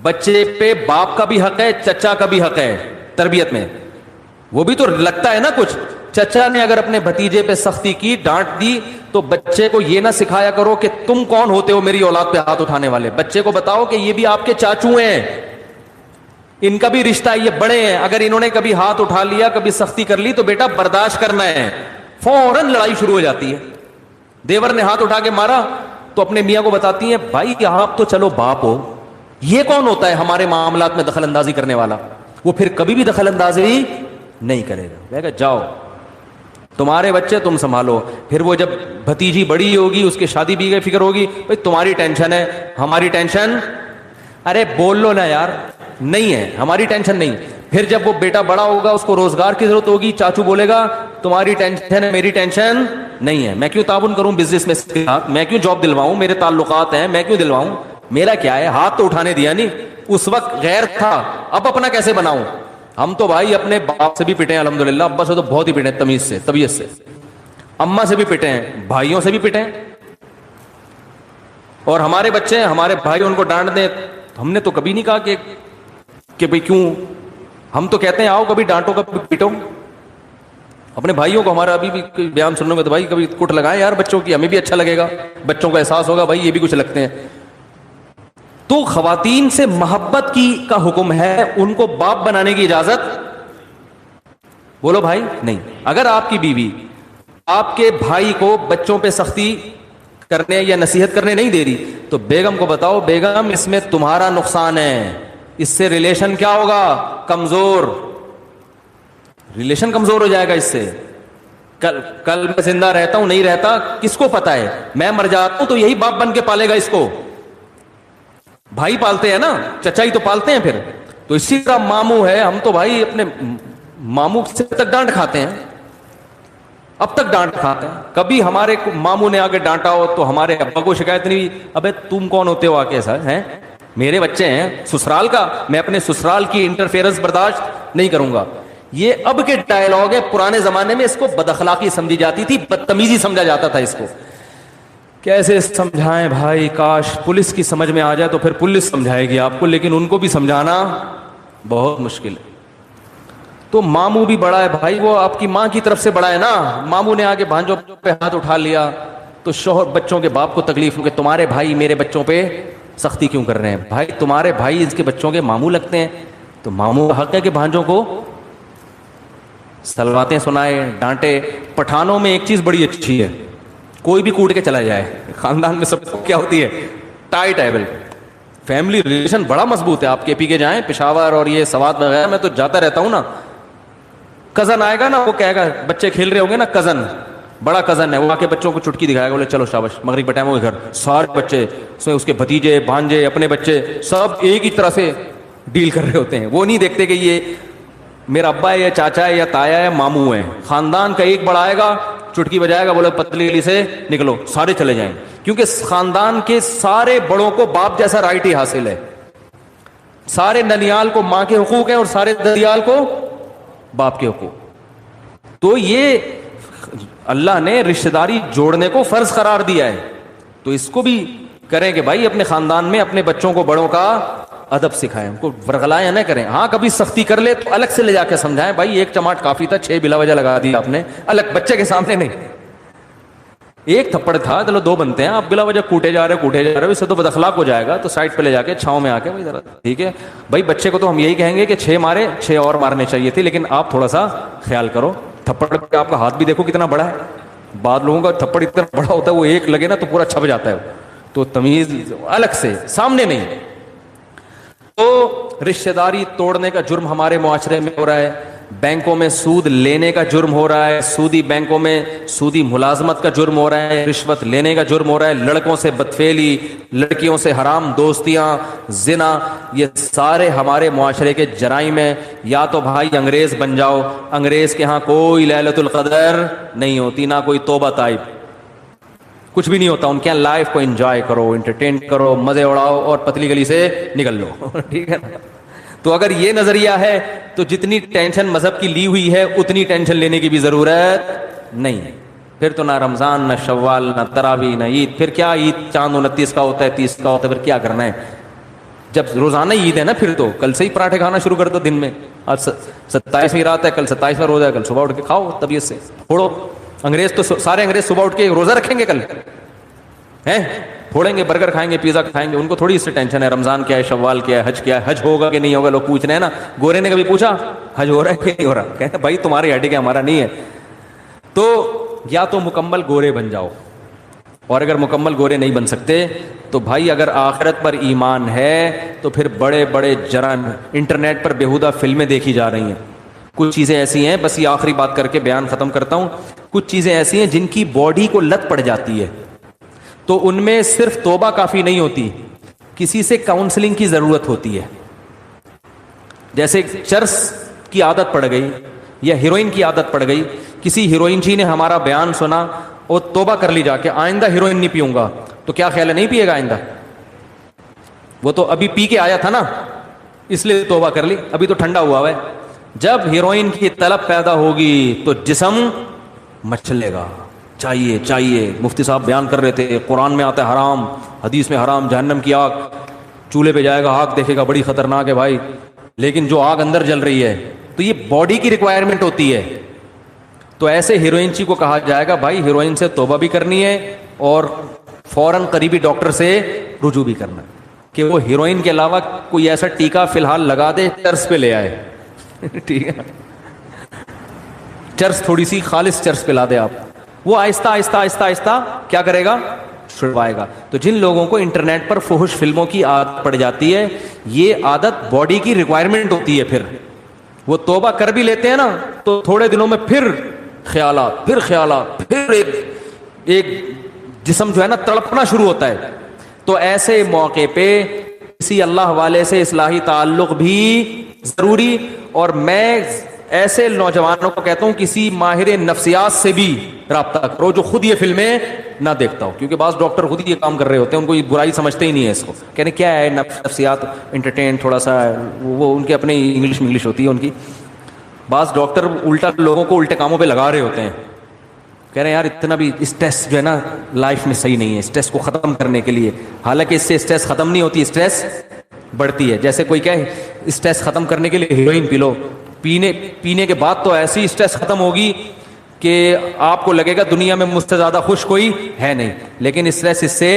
بچے پہ باپ کا بھی حق ہے, چچا کا بھی حق ہے تربیت میں. وہ بھی تو لگتا ہے نا کچھ. چچا نے اگر اپنے بھتیجے پہ سختی کی, ڈانٹ دی, تو بچے کو یہ نہ سکھایا کرو کہ تم کون ہوتے ہو میری اولاد پہ ہاتھ اٹھانے والے. بچے کو بتاؤ کہ یہ بھی آپ کے چاچو ہیں, ان کا بھی رشتہ ہے, یہ بڑے ہیں, اگر انہوں نے کبھی ہاتھ اٹھا لیا, کبھی سختی کر لی تو بیٹا برداشت کرنا ہے. فوراً لڑائی شروع ہو جاتی ہے. دیور نے ہاتھ اٹھا کے مارا تو اپنے میاں کو بتاتی ہیں بھائی کہ آپ تو چلو باپ ہو, یہ کون ہوتا ہے ہمارے معاملات میں دخل اندازی کرنے والا. وہ پھر کبھی بھی دخل اندازی نہیں کرے گا, کہے گا جاؤ تمہارے بچے تم سنبھالو. پھر وہ جب بھتیجی بڑی ہوگی, اس کی شادی بھی گئی, فکر ہوگی بھائی تمہاری ٹینشن ہے, ہماری ٹینشن, ارے بول لو نا یار, نہیں ہے ہماری ٹینشن نہیں. پھر جب وہ بیٹا بڑا ہوگا, اس کو روزگار کی ضرورت ہوگی, چاچو بولے گا تمہاری ٹینشن ہے میری ٹینشن نہیں ہے, میں کیوں تعاون کروں بزنس میں, میں کیوں جاب دلواؤں, میرے تعلقات ہیں میں کیوں دلواؤں, میرا کیا ہے, ہاتھ تو اٹھانے دیا نہیں. اس وقت غیر تھا, اب اپنا کیسے بناؤں. ہم تو بھائی اپنے باپ سے بھی پٹے ہیں الحمدللہ, ابا سے تو بہت ہی پٹے ہیں, تمیز سے, طبیعت سے, اماں سے بھی پٹے ہیں, بھائیوں سے بھی پٹے ہیں. اور ہمارے بچے ہیں, ہمارے بھائی ان کو ڈانٹ دیں, ہم نے تو کبھی نہیں کہا کہ بھئی کیوں. ہم تو کہتے ہیں آؤ کبھی ڈانٹو کبھی پیٹو اپنے بھائیوں کو. ہمارا ابھی بھی بیان سننے میں تو بھائی کبھی کٹ لگائیں یار بچوں کی, ہمیں بھی اچھا لگے گا, بچوں کو احساس ہوگا بھائی یہ بھی کچھ لگتے ہیں. تو خواتین سے محبت کا حکم ہے, ان کو باپ بنانے کی اجازت بولو بھائی نہیں. اگر آپ کی بیوی آپ کے بھائی کو بچوں پہ سختی کرنے یا نصیحت کرنے نہیں دے رہی تو بیگم کو بتاؤ بیگم اس میں تمہارا نقصان ہے, اس سے ریلیشن کیا ہوگا, کمزور, ریلیشن کمزور ہو جائے گا. اس سے کل میں زندہ رہتا ہوں نہیں رہتا کس کو پتا ہے, میں مر جاتا ہوں تو یہی باپ بن کے پالے گا اس کو. بھائی پالتے ہیں نا, چچا ہی تو پالتے ہیں پھر. تو اسی طرح ماموں ہے, ہم تو بھائی اپنے ماموں سے تک ڈانٹ کھاتے ہیں. اب تک ڈانٹ کھاتے ہیں. کبھی ہمارے ماموں نے آگے ڈانٹا ہو تو ہمارے ابا کو شکایت نہیں ہوئی, ابے تم کون ہوتے ہو آگے سر, ہیں میرے بچے ہیں سسرال کا, میں اپنے سسرال کی انٹرفیئرنس برداشت نہیں کروں گا. یہ اب کے ڈائلاگ ہے, پرانے زمانے میں اس کو بد اخلاقی سمجھی جاتی تھی, بدتمیزی سمجھا جاتا تھا اس کو. کیسے سمجھائیں بھائی, کاش پولیس کی سمجھ میں آ جائے تو پھر پولیس سمجھائے گی آپ کو, لیکن ان کو بھی سمجھانا بہت مشکل ہے. تو ماموں بھی بڑا ہے بھائی, وہ آپ کی ماں کی طرف سے بڑا ہے نا. ماموں نے آگے بھانجوں پہ ہاتھ اٹھا لیا تو شوہر بچوں کے باپ کو تکلیف ہو کہ تمہارے بھائی میرے بچوں پہ سختی کیوں کر رہے ہیں. بھائی تمہارے بھائی اس کے بچوں کے ماموں لگتے ہیں, تو ماموں کا حق ہے کہ بھانجوں کو سلواتیں سنائے, ڈانٹے. پٹھانوں میں ایک چیز بڑی اچھی ہے, کوئی بھی کوٹ کے چلا جائے, خاندان میں سب کو کیا ہوتی ہے, ٹائی ٹیبل, فیملی ریلیشن بڑا مضبوط ہے. آپ کے پی کے جائیں پشاور اور یہ سوات وغیرہ, میں تو جاتا رہتا ہوں نا. کزن آئے گا نا, وہ کہے گا بچے کھیل رہے ہوں گے نا, کزن بڑا کزن ہے, وہ آ کے بچوں کو چٹکی دکھائے گا, بولے چلو شاباش مغرب ٹائم ہو گھر. سارے بچے اس کے بھتیجے بھانجے اپنے بچے سب ایک ہی طرح سے ڈیل کر رہے ہوتے ہیں. وہ نہیں دیکھتے کہ یہ میرا ابا ہے یا چاچا ہے یا تایا ہے, ماموں ہے. خاندان کا ایک بڑا آئے گا, چٹکی بجائے گا, بولے پتلی گلی سے نکلو, سارے چلے جائیں. کیونکہ خاندان کے سارے بڑوں کو باپ جیسا رائٹ ہی حاصل ہے. سارے ننیال کو ماں کے حقوق ہیں اور سارے ددیال کو باپ کے حقوق. تو یہ اللہ نے رشتہ داری جوڑنے کو فرض قرار دیا ہے, تو اس کو بھی کریں کہ بھائی اپنے خاندان میں اپنے بچوں کو بڑوں کا ادب سکھائیں, ان کو ورغلائیں نہ کریں. ہاں کبھی سختی کر لے تو الگ سے لے جا کے سمجھائیں, بھائی ایک چماٹ کافی تھا, 6 بلا وجہ لگا دیا آپ نے, الگ بچے کے سامنے نہیں. ایک تھپڑ تھا, چلو 2 بنتے ہیں, آپ بلا وجہ کوٹے جا رہے اس سے تو بد اخلاق ہو جائے گا. تو سائڈ پہ لے جا کے چھاؤں میں آ کے ذرا ٹھیک ہے بھائی, بچے کو تو ہم یہی کہیں گے کہ 6 مارے, 6 اور مارنے چاہیے تھے, لیکن آپ تھوڑا سا خیال کرو. تھپڑ پہ آپ کا ہاتھ بھی دیکھو کتنا بڑا ہے. بعض لوگوں کا تھپڑ اتنا بڑا ہوتا ہے وہ ایک لگے نا تو پورا چھپ جاتا ہے. تو تمیز الگ سے, سامنے نہیں. تو رشتہ داری توڑنے کا جرم ہمارے معاشرے میں ہو رہا ہے. بینکوں میں سود لینے کا جرم ہو رہا ہے, سودی بینکوں میں سودی ملازمت کا جرم ہو رہا ہے, رشوت لینے کا جرم ہو رہا ہے, لڑکوں سے بدفعلی, لڑکیوں سے حرام دوستیاں, زنا, یہ سارے ہمارے معاشرے کے جرائم ہیں. یا تو بھائی انگریز بن جاؤ, انگریز کے ہاں کوئی لیلۃ القدر نہیں ہوتی, نہ کوئی توبہ طائب, کچھ بھی نہیں ہوتا. ان کے یہاں لائف کو انجوائے کرو, انٹرٹین کرو, مزے اڑاؤ اور پتلی گلی سے نکل لو. ٹھیک ہے نا. تو اگر یہ نظریہ ہے تو جتنی ٹینشن مذہب کی لی ہوئی ہے اتنی ٹینشن لینے کی بھی ضرورت نہیں ہے. پھر تو نہ رمضان, نہ شوال, نہ تراویح, نہ عید. پھر کیا عید چاند 29 کا ہوتا ہے, 30 کا ہوتا ہے, پھر کیا کرنا ہے جب روزانہ عید ہے نا. پھر تو کل سے ہی پراٹھے کھانا شروع کر دو دن میں. آج 27ویں رات ہے, کل 27واں روزہ ہے, کل صبح اٹھ کے کھاؤ طبیعت سے پھوڑو. انگریز تو سارے انگریز صبح اٹھ کے روزہ رکھیں گے کل, ہیں پھوڑیں گے, برگر کھائیں گے, پیزا کھائیں گے. ان کو تھوڑی اس سے ٹینشن ہے رمضان کیا ہے, شوال کیا ہے, حج کیا ہے, حج ہوگا کہ نہیں ہوگا. لوگ پوچھ رہے ہیں نا, گورے نے کبھی پوچھا حج ہو رہا ہے کہ نہیں ہو رہا, کہتے بھائی تمہاری ہڈی کے ہمارا نہیں ہے. تو یا تو مکمل گورے بن جاؤ, اور اگر مکمل گورے نہیں بن سکتے تو بھائی اگر آخرت پر ایمان ہے تو پھر بڑے بڑے جرائم. انٹرنیٹ پر بیہودہ فلمیں دیکھی جا رہی ہیں. کچھ چیزیں ایسی ہیں, بس یہ آخری بات کر کے بیان ختم کرتا ہوں, کچھ چیزیں ایسی ہیں جن کی باڈی کو لت پڑ جاتی ہے, تو ان میں صرف توبہ کافی نہیں ہوتی, کسی سے کاؤنسلنگ کی ضرورت ہوتی ہے. جیسے چرس کی عادت پڑ گئی یا ہیروئن کی عادت پڑ گئی, کسی ہیروئن جی نے ہمارا بیان سنا اور توبہ کر لی جا کے, آئندہ ہیروئن نہیں پیوں گا, تو کیا خیال ہے نہیں پیے گا آئندہ؟ وہ تو ابھی پی کے آیا تھا نا, اس لیے توبہ کر لی, ابھی تو ٹھنڈا ہوا ہے. جب ہیروئن کی طلب پیدا ہوگی تو جسم مچلے گا, چاہیے چاہیے. مفتی صاحب بیان کر رہے تھے, قرآن میں آتا ہے حرام, حدیث میں حرام, جہنم کی آگ, چولہے پہ جائے گا, آگ دیکھے گا, بڑی خطرناک ہے بھائی. لیکن جو آگ اندر جل رہی ہے تو یہ باڈی کی ریکوائرمنٹ ہوتی ہے. تو ایسے ہیروئن چی کو کہا جائے گا بھائی ہیروئن سے توبہ بھی کرنی ہے اور فوراً قریبی ڈاکٹر سے رجوع بھی کرنا ہے کہ وہ ہیروئن کے علاوہ کوئی ایسا ٹیکا فی الحال لگا دے, چرس پہ لے آئے. ٹھیک ہے, چرس تھوڑی سی خالص چرس پہ لا دے آپ, وہ آہستہ آہستہ آہستہ آہستہ کیا کرے گا, چھڑوائے گا. تو جن لوگوں کو انٹرنیٹ پر فحش فلموں کی عادت پڑ جاتی ہے, یہ عادت باڈی کی ریکوائرمنٹ ہوتی ہے. پھر وہ توبہ کر بھی لیتے ہیں نا تو تھوڑے دنوں میں پھر خیالات, پھر ایک جسم جو ہے نا تڑپنا شروع ہوتا ہے. تو ایسے موقع پہ کسی اللہ والے سے اصلاحی تعلق بھی ضروری. اور میں ایسے نوجوانوں کو کہتا ہوں کسی ماہر نفسیات سے بھی رابطہ کرو جو خود یہ فلمیں نہ دیکھتا ہو, کیونکہ بعض ڈاکٹر خود ہی یہ کام کر رہے ہوتے ہیں, ان کو یہ برائی سمجھتے ہی نہیں ہے اس کو, کہنے کیا ہے نفسیات انٹرٹین تھوڑا سا, وہ ان کے اپنے انگلش ہوتی ہے ان کی. بعض ڈاکٹر الٹا لوگوں کو الٹے کاموں پہ لگا رہے ہوتے ہیں, کہہ رہے ہیں یار اتنا بھی اسٹریس جو ہے نا لائف میں صحیح نہیں ہے, اسٹریس کو ختم کرنے کے لیے, حالانکہ اس سے اسٹریس ختم نہیں ہوتی, اسٹریس بڑھتی ہے. جیسے کوئی کہے اسٹریس ختم کرنے کے لیے ہیروئن پی لو, پینے کے بعد تو ایسی اسٹریس ختم ہوگی کہ آپ کو لگے گا دنیا میں مجھ سے زیادہ خوش کوئی ہے نہیں, لیکن اسٹریس اس سے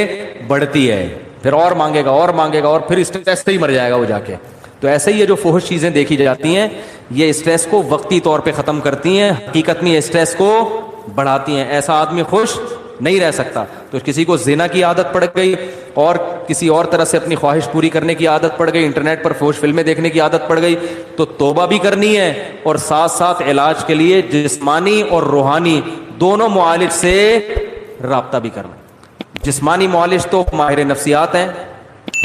بڑھتی ہے, پھر اور مانگے گا اور پھر اسٹریس سے ہی مر جائے گا وہ جا کے. تو ایسے ہی یہ جو فحش چیزیں دیکھی جاتی ہیں یہ اسٹریس کو وقتی طور پہ ختم کرتی ہیں, حقیقت میں اسٹریس کو بڑھاتی ہیں. ایسا آدمی خوش نہیں رہ سکتا. تو کسی کو زنا کی عادت پڑ گئی اور کسی اور طرح سے اپنی خواہش پوری کرنے کی عادت پڑ گئی, انٹرنیٹ پر فحش فلمیں دیکھنے کی عادت پڑ گئی, تو توبہ بھی کرنی ہے اور ساتھ ساتھ علاج کے لیے جسمانی اور روحانی دونوں معالج سے رابطہ بھی کرنا. جسمانی معالج تو ماہر نفسیات ہیں,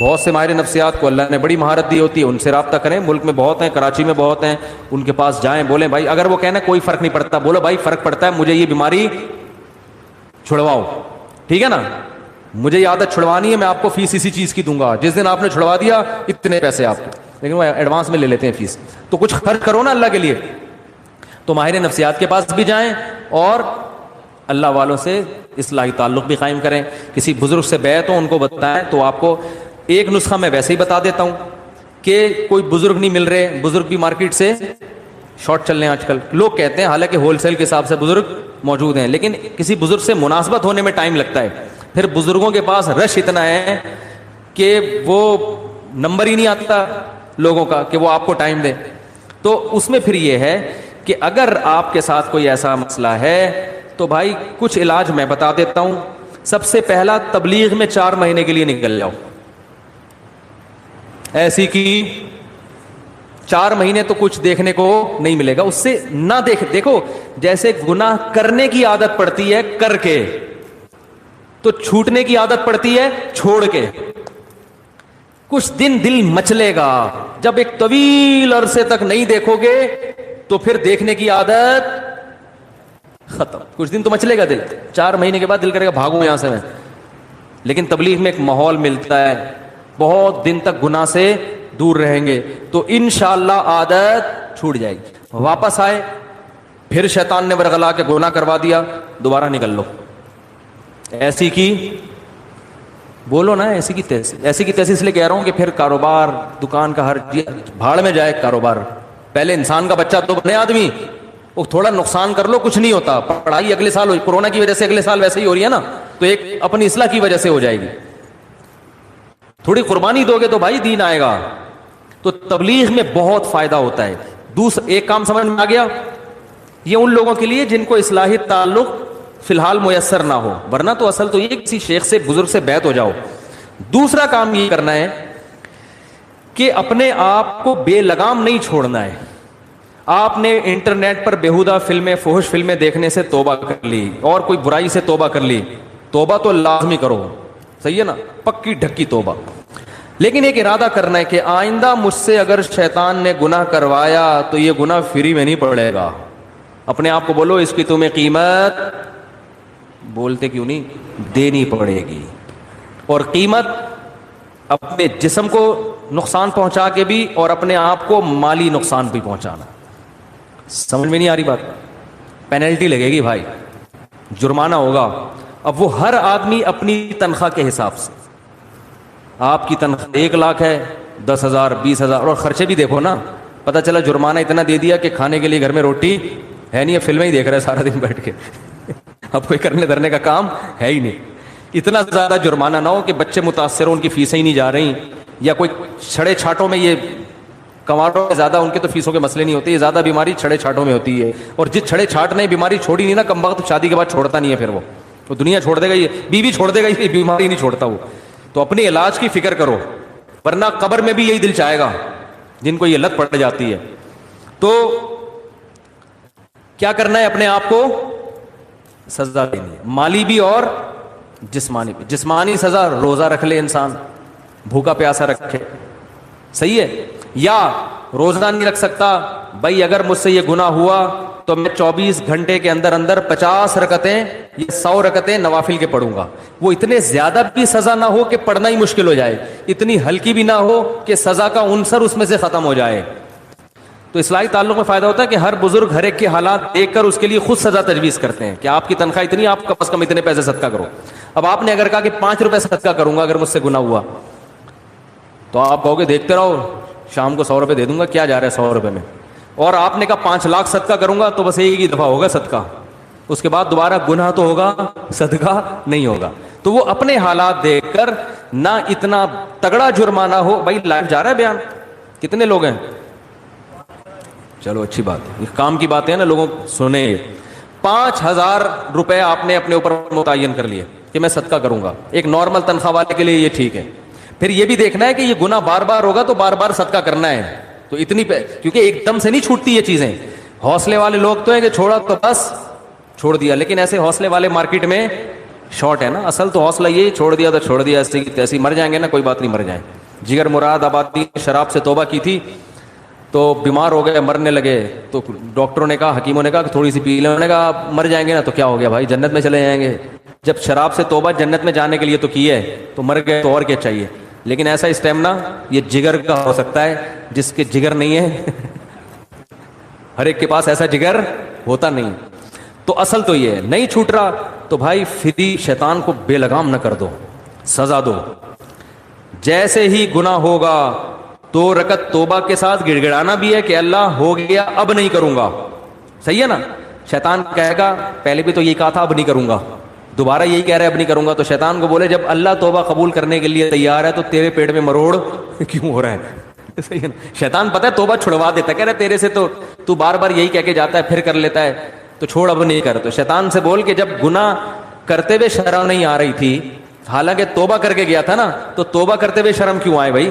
بہت سے ماہر نفسیات کو اللہ نے بڑی مہارت دی ہوتی ہے, ان سے رابطہ کریں. ملک میں بہت ہیں, کراچی میں بہت ہیں, ان کے پاس جائیں, بولیں بھائی اگر وہ کہنا کوئی فرق نہیں پڑتا, بولو بھائی فرق پڑتا ہے, مجھے یہ بیماری چھڑواؤ, ٹھیک ہے نا, مجھے یہ عادت چھڑوانی ہے, میں آپ کو فیس اسی چیز کی دوں گا, جس دن آپ نے چھڑوا دیا اتنے پیسے آپ کو, لیکن وہ ایڈوانس میں لے لیتے ہیں فیس, تو کچھ خرچ کرو نا اللہ کے لیے. تو ماہر نفسیات کے پاس بھی جائیں اور اللہ والوں سے اصلاحی تعلق بھی قائم کریں. کسی بزرگ سے بیعت ہو ان کو بتائیں. تو آپ کو ایک نسخہ میں ویسے ہی بتا دیتا ہوں کہ کوئی بزرگ نہیں مل رہے, بزرگ بھی مارکیٹ سے شارٹ چل رہے ہیں آج کل, لوگ کہتے ہیں, حالانکہ ہول سیل کے حساب سے بزرگ موجود ہیں, لیکن کسی بزرگ سے مناسبت ہونے میں ٹائم لگتا ہے. پھر بزرگوں کے پاس رش اتنا ہے کہ وہ نمبر ہی نہیں آتا لوگوں کا کہ وہ آپ کو ٹائم دیں. تو اس میں پھر یہ ہے کہ اگر آپ کے ساتھ کوئی ایسا مسئلہ ہے تو بھائی کچھ علاج میں بتا دیتا ہوں. سب سے پہلا, تبلیغ میں 4 مہینے کے لیے نکل جاؤ. ایسی کی 4 مہینے تو کچھ دیکھنے کو نہیں ملے گا, اس سے نہ دیکھو جیسے گناہ کرنے کی عادت پڑتی ہے کر کے, تو چھوٹنے کی عادت پڑتی ہے چھوڑ کے. کچھ دن دل مچلے گا, جب ایک طویل عرصے تک نہیں دیکھو گے تو پھر دیکھنے کی عادت ختم. کچھ دن تو مچلے گا دل, 4 مہینے کے بعد دل کرے گا بھاگوں یہاں سے میں. لیکن تبلیغ میں ایک ماحول ملتا ہے, بہت دن تک گناہ سے دور رہیں گے تو انشاءاللہ عادت چھوٹ جائے گی. واپس آئے, پھر شیطان نے ورغلا کے گناہ کروا دیا, دوبارہ نکل لو. ایسی کی بولو نا, ایسی کی تیسی اس لیے کہہ رہا ہوں کہ پھر کاروبار دکان کا ہر بھاڑ میں جائے کاروبار. پہلے انسان کا بچہ تو بنے آدمی, وہ تھوڑا نقصان کر لو کچھ نہیں ہوتا. پڑھائی اگلے سال ہوئی, کورونا کی وجہ سے اگلے سال ویسے ہی ہو رہی ہے نا, تو ایک اپنی اصلاح کی وجہ سے ہو جائے گی. تھوڑی قربانی دو گے تو بھائی دین آئے گا. تو تبلیغ میں بہت فائدہ ہوتا ہے. ایک کام سمجھ میں آ گیا, یہ ان لوگوں کے لیے جن کو اصلاحی تعلق فی الحال میسر نہ ہو, ورنہ تو اصل تو یہ کسی شیخ سے بزرگ سے بیعت ہو جاؤ. دوسرا کام یہ کرنا ہے کہ اپنے آپ کو بے لگام نہیں چھوڑنا ہے. آپ نے انٹرنیٹ پر بیہودہ فلمیں, فحش فلمیں دیکھنے سے توبہ کر لی اور کوئی برائی سے توبہ کر لی, توبہ تو لازمی کرو, صحیح ہے نا, پکی ڈھکی توبہ. لیکن ایک ارادہ کرنا ہے کہ آئندہ مجھ سے اگر شیطان نے گناہ کروایا تو یہ گناہ فری میں نہیں پڑے گا. اپنے آپ کو بولو اس کی تمہیں قیمت, بولتے کیوں نہیں, دینی پڑے گی. اور قیمت اپنے جسم کو نقصان پہنچا کے بھی اور اپنے آپ کو مالی نقصان بھی پہنچانا. سمجھ میں نہیں آ رہی بات؟ پینلٹی لگے گی بھائی, جرمانہ ہوگا. اب وہ ہر آدمی اپنی تنخواہ کے حساب سے, آپ کی تنخواہ 1 لاکھ ہے, 10,000 20,000, اور خرچے بھی دیکھو نا, پتہ چلا جرمانہ اتنا دے دیا کہ کھانے کے لیے گھر میں روٹی ہے نہیں, فلمیں ہی دیکھ رہے سارا دن بیٹھ کے, اب کوئی کرنے دھرنے کا کام ہے ہی نہیں. اتنا زیادہ جرمانہ نہ ہو کہ بچے متاثر ہوں, ان کی فیسیں ہی نہیں جا رہی, یا کوئی چھڑے چھاٹوں میں, یہ کنواروں میں زیادہ ان کے تو فیسوں کے مسئلے نہیں ہوتے, یہ زیادہ بیماری چھڑے چھاٹوں میں ہوتی ہے. اور جس چھڑے چھاٹ نے بیماری چھوڑی نہیں نا, کم وقت شادی کے بعد چھوڑتا نہیں ہے, پھر وہ دنیا چھوڑ دے گا, یہ بیوی چھوڑ دے گا, یہ بیماری نہیں چھوڑتا وہ. تو اپنے علاج کی فکر کرو, ورنہ قبر میں بھی یہی دل چاہے گا جن کو یہ لت پڑ جاتی ہے. تو کیا کرنا ہے, اپنے آپ کو سزا دینی ہے, مالی بھی اور جسمانی بھی. جسمانی سزا, روزہ رکھ لے انسان, بھوکا پیاسا رکھے, صحیح ہے, یا روزہ نہیں رکھ سکتا, بھائی اگر مجھ سے یہ گناہ ہوا تو میں 24 گھنٹے کے اندر اندر 50 رکعتیں یا 100 رکعتیں نوافل کے پڑھوں گا. وہ اتنے زیادہ بھی سزا نہ ہو کہ پڑھنا ہی مشکل ہو جائے, اتنی ہلکی بھی نہ ہو کہ سزا کا عنصر اس میں سے ختم ہو جائے. تو اصلاحی تعلق میں فائدہ ہوتا ہے کہ ہر بزرگ ہر ایک کے حالات دیکھ کر اس کے لیے خود سزا تجویز کرتے ہیں کہ آپ کی تنخواہ اتنی, آپ کم از کم اتنے پیسے صدقہ کرو. اب آپ نے اگر کہا کہ 5 روپے صدقہ کروں گا اگر مجھ سے گناہ ہوا, تو آپ کہو گے دیکھتے رہو شام کو 100 روپے دے دوں گا, کیا جا رہا ہے 100 روپے میں. اور آپ نے کہا 5 لاکھ صدقہ کروں گا, تو بس ایک ہی دفعہ ہوگا صدقہ, اس کے بعد دوبارہ گناہ تو ہوگا, صدقہ نہیں ہوگا. تو وہ اپنے حالات دیکھ کر نہ اتنا تگڑا جرمانہ ہو. بھائی لائف جا رہا ہے بیان, کتنے لوگ ہیں؟ چلو اچھی بات ہے, یہ کام کی باتیں ہیں نا, لوگوں سنے. 5000 روپے آپ نے اپنے اوپر متعین کر لیے کہ میں صدقہ کروں گا. ایک نارمل تنخواہ والے کے لیے یہ ٹھیک ہے. پھر یہ بھی دیکھنا ہے کہ یہ گناہ بار بار ہوگا تو بار بار صدقہ کرنا ہے. تو اتنی کیونکہ ایک دم سے نہیں چھوٹتی یہ چیزیں. حوصلے والے لوگ تو ہیں کہ چھوڑا تو بس چھوڑ دیا, لیکن ایسے حوصلے والے مارکیٹ میں شارٹ ہے نا. اصل تو حوصلہ یہ چھوڑ دیا تو چھوڑ دیا, ایسی تیسی مر جائیں گے نا, کوئی بات نہیں, مر جائیں. جگر مراد آبادی شراب سے توبہ کی تھی تو بیمار ہو گئے, مرنے لگے, تو ڈاکٹروں نے کہا, حکیموں نے کہا کہ تھوڑی سی پی لیں. انہوں نے کہا مر جائیں گے نا, تو کیا ہو گیا بھائی, جنت میں چلے جائیں گے. جب شراب سے توبہ جنت میں جانے کے لیے تو کی ہے, تو مر گئے تو اور کیا چاہیے. لیکن ایسا اسٹیمنا یہ جگر کا ہو سکتا ہے, جس کے جگر نہیں ہے ہر ایک کے پاس ایسا جگر ہوتا نہیں. تو اصل تو یہ ہے, نہیں چھوٹ رہا تو بھائی فری شیطان کو بے لگام نہ کر دو, سزا دو. جیسے ہی گناہ ہوگا 2 رکعت توبہ کے ساتھ گڑ گڑانا بھی ہے کہ اللہ ہو گیا اب نہیں کروں گا. صحیح ہے نا. شیطان کہے گا پہلے بھی تو یہی کہا تھا اب نہیں کروں گا, دوبارہ یہی کہہ رہا ہے اب نہیں کروں گا. تو شیطان کو بولے جب اللہ توبہ قبول کرنے کے لیے تیار ہے تو تیرے پیٹ میں مروڑ کیوں ہو رہا ہے. صحیح ہے نا. شیطان پتہ ہے توبہ چھڑوا دیتا ہے, کہہ رہا ہے تیرے سے تو بار بار یہی کہہ کے جاتا ہے پھر کر لیتا ہے, تو چھوڑ اب نہیں کر. تو شیطان سے بول کہ جب گناہ کرتے ہوئے شرم نہیں آ رہی تھی, حالانکہ توبہ کر کے گیا تھا نا, تو توبہ کرتے ہوئے شرم کیوں آئے بھائی.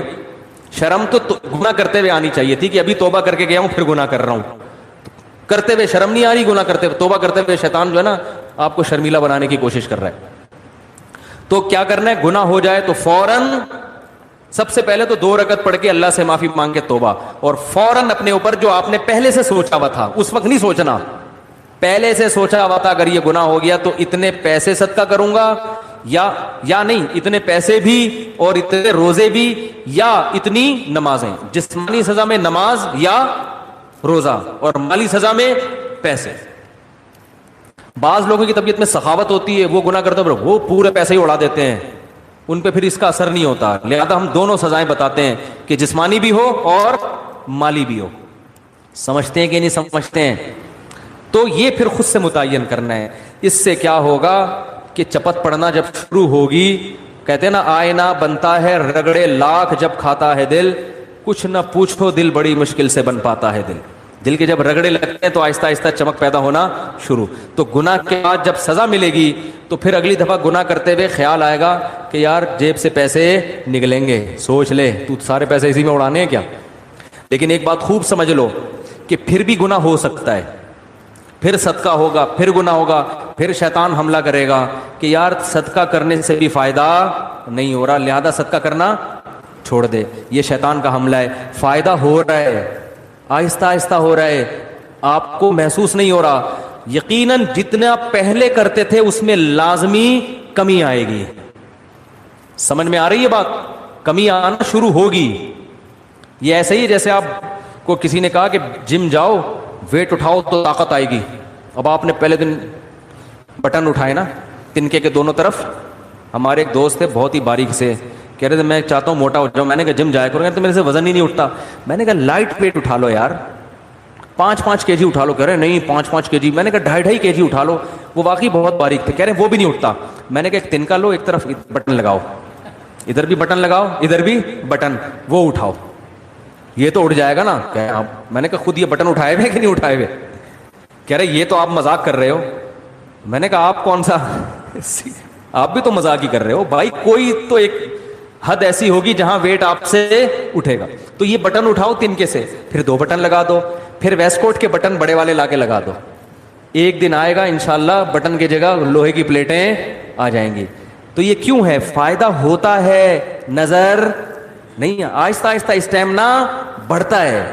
شرم تو گناہ کرتے ہوئے آنی چاہیے تھی کہ ابھی توبہ کر کے گیا ہوں پھر گناہ کر رہا ہوں. کرتے ہوئے شرم نہیں آ رہی, گناہ کرتے ہوئے, توبہ کرتے ہوئے شیطان جو ہے نا آپ کو شرمیلا بنانے کی کوشش کر رہا ہے. تو کیا کرنا ہے, گناہ ہو جائے تو فوراً سب سے پہلے تو 2 رکعت پڑھ کے اللہ سے معافی مانگ کے توبہ, اور فوراً اپنے اوپر جو آپ نے پہلے سے سوچا ہوا تھا, اس وقت نہیں سوچنا, پہلے سے سوچا ہوا تھا اگر یہ گناہ ہو گیا تو اتنے پیسے صدقہ کروں گا, یا نہیں اتنے پیسے بھی اور اتنے روزے بھی یا اتنی نمازیں. جسمانی سزا میں نماز یا روزہ, اور مالی سزا میں پیسے. بعض لوگوں کی طبیعت میں سخاوت ہوتی ہے, وہ گناہ کرتے ہیں وہ پورے پیسے ہی اڑا دیتے ہیں, ان پہ پھر اس کا اثر نہیں ہوتا. لہذا ہم دونوں سزائیں بتاتے ہیں کہ جسمانی بھی ہو اور مالی بھی ہو. سمجھتے ہیں کہ نہیں سمجھتے ہیں؟ تو یہ پھر خود سے متعین کرنا ہے. اس سے کیا ہوگا کہ چپت پڑنا جب شروع ہوگی, کہتے ہیں نا آئینہ بنتا ہے رگڑے لاکھ جب کھاتا ہے دل, کچھ نہ پوچھو دل بڑی مشکل سے بن پاتا ہے دل. دل کے جب رگڑے لگتے ہیں تو آہستہ آہستہ چمک پیدا ہونا شروع. تو گناہ کے بعد جب سزا ملے گی تو پھر اگلی دفعہ گناہ کرتے ہوئے خیال آئے گا کہ یار جیب سے پیسے نکلیں گے, سوچ لے تو سارے پیسے اسی میں اڑانے ہیں کیا. لیکن ایک بات خوب سمجھ لو کہ پھر بھی گناہ ہو سکتا ہے, پھر صدقہ ہوگا, پھر گناہ ہوگا, پھر شیطان حملہ کرے گا کہ یار صدقہ کرنے سے بھی فائدہ نہیں ہو رہا, لہذا صدقہ کرنا چھوڑ دے. یہ شیطان کا حملہ ہے. فائدہ ہو رہا ہے, آہستہ آہستہ ہو رہا ہے, آپ کو محسوس نہیں ہو رہا. یقیناً جتنا پہلے کرتے تھے اس میں لازمی کمی آئے گی. سمجھ میں آ رہی ہے بات؟ کمی آنا شروع ہوگی. یہ ایسے ہی جیسے آپ کو کسی نے کہا کہ جم جاؤ, ویٹ اٹھاؤ تو طاقت آئے گی. اب آپ نے پہلے دن بٹن اٹھائے نا تنکے کے دونوں طرف. ہمارے ایک دوست تھے بہت ہی باریک سے, کہہ رہے تھے میں چاہتا ہوں موٹا ہو جاؤں. میں نے کہا جم جایا کرو, تو میرے سے وزن ہی نہیں اٹھتا. میں نے کہا لائٹ ویٹ اٹھا لو یار, 5-5 kg اٹھا لو. کہہ رہے نہیں 5-5 kg. میں نے کہا 2.5 kg اٹھا لو. وہ واقعی بہت باریک تھے, کہہ رہے وہ بھی نہیں اٹھتا. میں نے کہا ایک تنکا لو, ایک طرف بٹن لگاؤ, ادھر بھی بٹن لگاؤ, ادھر بھی بٹن, وہ اٹھاؤ, یہ تو اٹھ جائے گا نا. میں نے کہا خود یہ بٹن اٹھائے ہوئے کہ نہیں اٹھائے ہوئے؟ کہہ رہے یہ تو آپ مذاق کر رہے ہو. میں نے کہا آپ کون سا, آپ بھی تو مذاق ہی کر رہے ہو بھائی. کوئی تو ایک حد ایسی ہوگی جہاں ویٹ آپ سے اٹھے گا. تو یہ بٹن اٹھاؤ تنکے سے, پھر 2 بٹن لگا دو, پھر ویسٹ کوٹ کے بٹن بڑے والے لا کے لگا دو. ایک دن آئے گا انشاءاللہ بٹن کی جگہ لوہے کی پلیٹیں آ جائیں گی. تو یہ کیوں ہے؟ فائدہ ہوتا ہے, نظر نہیں. آہستہ آہستہ اسٹیمنا بڑھتا ہے.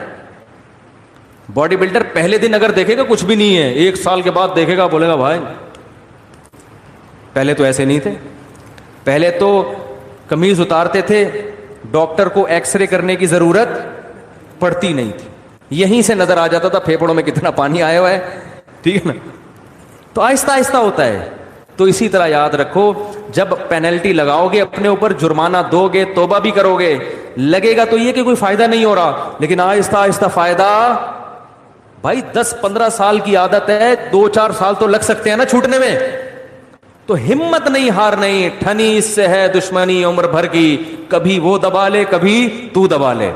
باڈی بلڈر پہلے دن اگر دیکھے گا کچھ بھی نہیں ہے، 1 سال کے بعد دیکھے گا بولے گا بھائی پہلے تو ایسے نہیں تھے، پہلے تو قمیض اتارتے تھے، ڈاکٹر کو ایکس رے کرنے کی ضرورت پڑتی نہیں تھی، یہیں سے نظر آ جاتا تھا پھیپھڑوں میں کتنا پانی آیا ہوا ہے، ٹھیک ہے نا. تو آہستہ آہستہ ہوتا ہے. تو اسی طرح یاد رکھو، جب پینلٹی لگاؤ گے اپنے اوپر، جرمانہ دو گے، توبہ بھی کرو گے، لگے گا تو یہ کہ کوئی فائدہ نہیں ہو رہا، لیکن آہستہ آہستہ فائدہ. بھائی 10-15 سال کی عادت ہے، 2-4 سال تو لگ سکتے ہیں نا چھوٹنے میں. تو ہمت نہیں ہارنی، ٹھنی اس سے ہے دشمنی عمر بھر کی، کبھی وہ دبا لے کبھی تو دبا لے.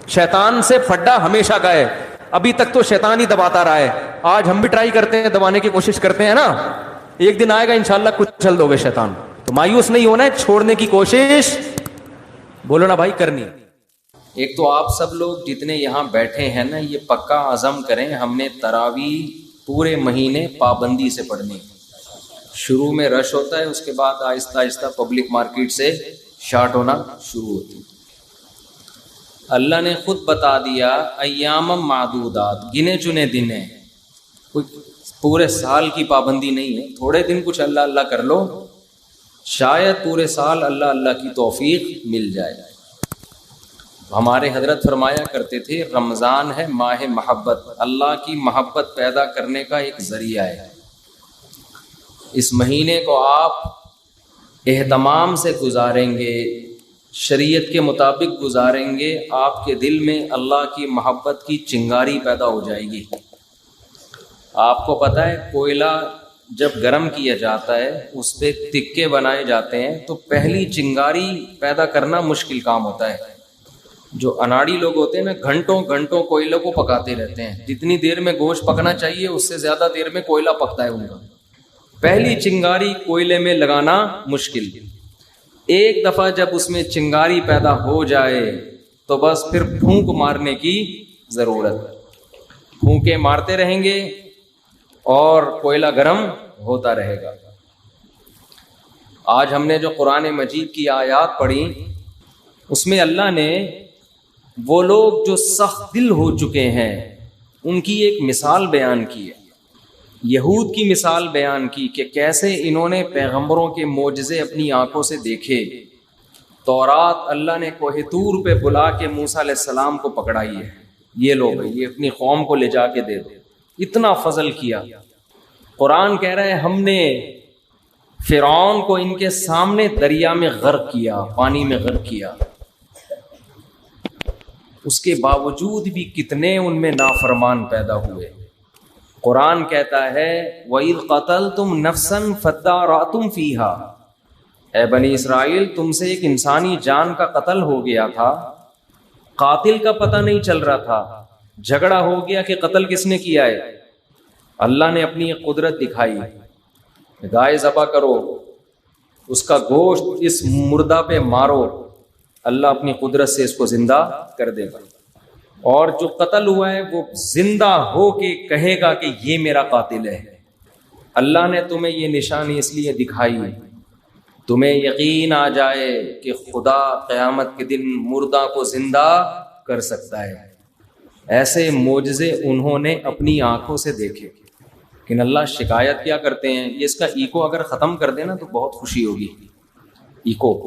شیطان سے پھڈا ہمیشہ کا ہے، ابھی تک تو شیطان ہی دباتا رہا ہے. آج ہم بھی ٹرائی کرتے ہیں، دبانے کی کوشش کرتے ہیں نا، ایک دن آئے گا انشاءاللہ کچھ چل دو گے شیطان. تو مایوس نہیں ہونا ہے، چھوڑنے کی کوشش بولو نا بھائی کرنی. ایک تو آپ سب لوگ جتنے یہاں بیٹھے ہیں نا، یہ پکا عزم کریں ہم نے تراویح پورے مہینے پابندی سے پڑھنی. شروع میں رش ہوتا ہے، اس کے بعد آہستہ آہستہ پبلک مارکیٹ سے شارٹ ہونا شروع ہوتی. اللہ نے خود بتا دیا ایام معدودات، گنے چنے دن ہیں، کوئی پورے سال کی پابندی نہیں ہے. تھوڑے دن کچھ اللہ اللہ کر لو، شاید پورے سال اللہ اللہ کی توفیق مل جائے. ہمارے حضرت فرمایا کرتے تھے رمضان ہے ماہ محبت، اللہ کی محبت پیدا کرنے کا ایک ذریعہ ہے. اس مہینے کو آپ اہتمام سے گزاریں گے، شریعت کے مطابق گزاریں گے، آپ کے دل میں اللہ کی محبت کی چنگاری پیدا ہو جائے گی. آپ کو پتہ ہے کوئلہ جب گرم کیا جاتا ہے، اس پہ تکے بنائے جاتے ہیں، تو پہلی چنگاری پیدا کرنا مشکل کام ہوتا ہے. جو اناڑی لوگ ہوتے ہیں نا، گھنٹوں گھنٹوں کوئلے کو پکاتے رہتے ہیں، جتنی دیر میں گوشت پکنا چاہیے اس سے زیادہ دیر میں کوئلہ پکتا ہے ان کا. پہلی چنگاری کوئلے میں لگانا مشکل. ایک دفعہ جب اس میں چنگاری پیدا ہو جائے تو بس پھر پھونک مارنے کی ضرورت. پھونکے مارتے رہیں گے اور کوئلہ گرم ہوتا رہے گا. آج ہم نے جو قرآن مجید کی آیات پڑھی، اس میں اللہ نے وہ لوگ جو سخت دل ہو چکے ہیں ان کی ایک مثال بیان کی ہے. یہود کی مثال بیان کی کہ کیسے انہوں نے پیغمبروں کے معجزے اپنی آنکھوں سے دیکھے. تورات اللہ نے کوہ طور پہ بلا کے موسیٰ علیہ السلام کو پکڑائی ہے، یہ لو بھائی یہ اپنی قوم کو لے جا کے دے دو. اتنا فضل کیا. قرآن کہہ رہا ہے ہم نے فرعون کو ان کے سامنے دریا میں غرق کیا، پانی میں غرق کیا. اس کے باوجود بھی کتنے ان میں نافرمان پیدا ہوئے. قرآن کہتا ہے وَإِذْ قَتَلْتُمْ نَفْسًا فَادَّارَأْتُمْ فِيهَا، اے بنی اسرائیل تم سے ایک انسانی جان کا قتل ہو گیا تھا، قاتل کا پتہ نہیں چل رہا تھا، جھگڑا ہو گیا کہ قتل کس نے کیا ہے. اللہ نے اپنی ایک قدرت دکھائی، گائے ذبح کرو، اس کا گوشت اس مردہ پہ مارو، اللہ اپنی قدرت سے اس کو زندہ کر دے گا. اور جو قتل ہوا ہے وہ زندہ ہو کے کہے گا کہ یہ میرا قاتل ہے. اللہ نے تمہیں یہ نشانی اس لیے دکھائی تمہیں یقین آ جائے کہ خدا قیامت کے دن مردہ کو زندہ کر سکتا ہے. ایسے معجزے انہوں نے اپنی آنکھوں سے دیکھے. لیکن اللہ شکایت کیا کرتے ہیں، یہ اس کا ایکو اگر ختم کر دیں نا تو بہت خوشی ہوگی. ایکو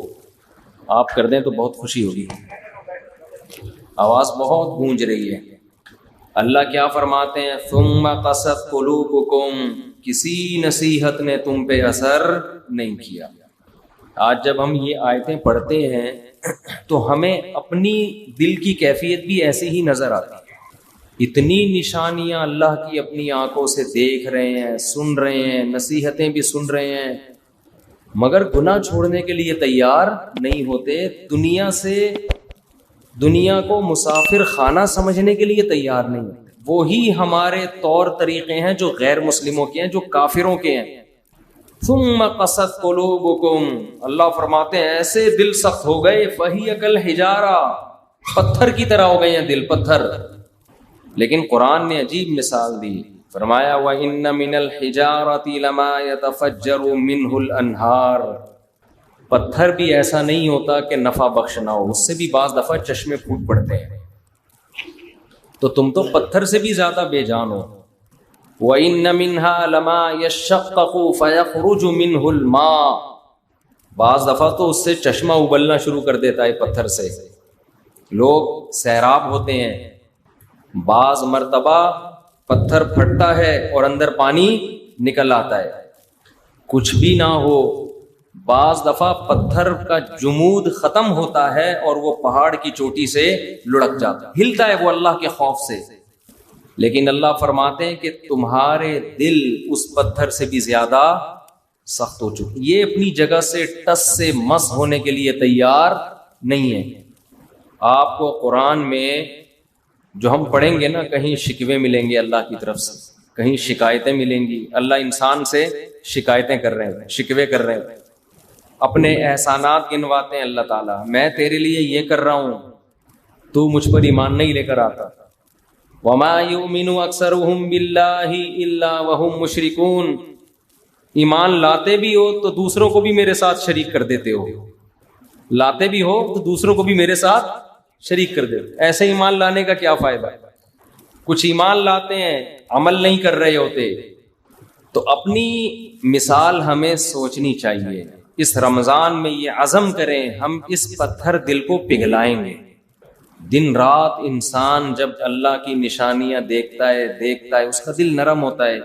آپ کر دیں تو بہت خوشی ہوگی، آواز بہت گونج رہی ہے. اللہ کیا فرماتے ہیں ثم قست قلوبکم، کسی نصیحت نے تم پہ اثر نہیں کیا. آج جب ہم یہ آیتیں پڑھتے ہیں تو ہمیں اپنی دل کی کیفیت بھی ایسی ہی نظر آتی ہے. اتنی نشانیاں اللہ کی اپنی آنکھوں سے دیکھ رہے ہیں، سن رہے ہیں، نصیحتیں بھی سن رہے ہیں، مگر گناہ چھوڑنے کے لیے تیار نہیں ہوتے. دنیا کو مسافر خانہ سمجھنے کے لیے تیار نہیں. وہی ہمارے طور طریقے ہیں جو غیر مسلموں کے ہیں، جو کافروں کے ہیں. ثم قست قلوبکم، اللہ فرماتے ہیں ایسے دل سخت ہو گئے، فہی کالحجارہ، پتھر کی طرح ہو گئے ہیں دل، پتھر. لیکن قرآن نے عجیب مثال دی، فرمایا وَإِنَّ مِنَ الْحِجَارَةِ لَمَا يَتَفَجَّرُ مِنْهُ الْأَنْهَارُ، پتھر بھی ایسا نہیں ہوتا کہ نفع بخش نہ ہو، اس سے بھی بعض دفعہ چشمے پھوٹ پڑتے ہیں. تو تم تو پتھر سے بھی زیادہ بے جان ہو. وَإِنَّ مِنْهَا لَمَا يَشَّقَّقُ فَيَخْرُجُ مِنْهُ الْمَاءُ. بعض دفعہ تو اس سے چشمہ ابلنا شروع کر دیتا ہے پتھر سے. لوگ سیراب ہوتے ہیں. بعض مرتبہ پتھر پھٹتا ہے اور اندر پانی نکل آتا ہے. کچھ بھی نہ ہو، بعض دفعہ پتھر کا جمود ختم ہوتا ہے اور وہ پہاڑ کی چوٹی سے لڑک جاتا ہے، ہلتا ہے وہ اللہ کے خوف سے. لیکن اللہ فرماتے ہیں کہ تمہارے دل اس پتھر سے بھی زیادہ سخت ہو چکے، یہ اپنی جگہ سے ٹس سے مس ہونے کے لیے تیار نہیں ہے. آپ کو قرآن میں جو ہم پڑھیں گے نا، کہیں شکوے ملیں گے اللہ کی طرف سے، کہیں شکایتیں ملیں گی. اللہ انسان سے شکایتیں کر رہے ہیں، شکوے کر رہے ہیں، اپنے احسانات گنواتے ہیں. اللہ تعالیٰ میں تیرے لیے یہ کر رہا ہوں، تو مجھ پر ایمان نہیں لے کر آتا. وَمَا يُؤْمِنُ أَكْثَرُهُمْ بِاللَّهِ إِلَّا وَهُمْ مُشْرِكُونَ. ایمان لاتے بھی ہو تو دوسروں کو بھی میرے ساتھ شریک کر دیتے ہو، لاتے بھی ہو تو دوسروں کو بھی میرے ساتھ شریک کر دیتے. ایسے ایمان لانے کا کیا فائدہ؟ کچھ ایمان لاتے ہیں، عمل نہیں کر رہے ہوتے. تو اپنی مثال ہمیں سوچنی چاہیے. اس رمضان میں یہ عزم کریں ہم اس پتھر دل کو پگھلائیں گے. دن رات انسان جب اللہ کی نشانیاں دیکھتا ہے اس کا دل نرم ہوتا ہے.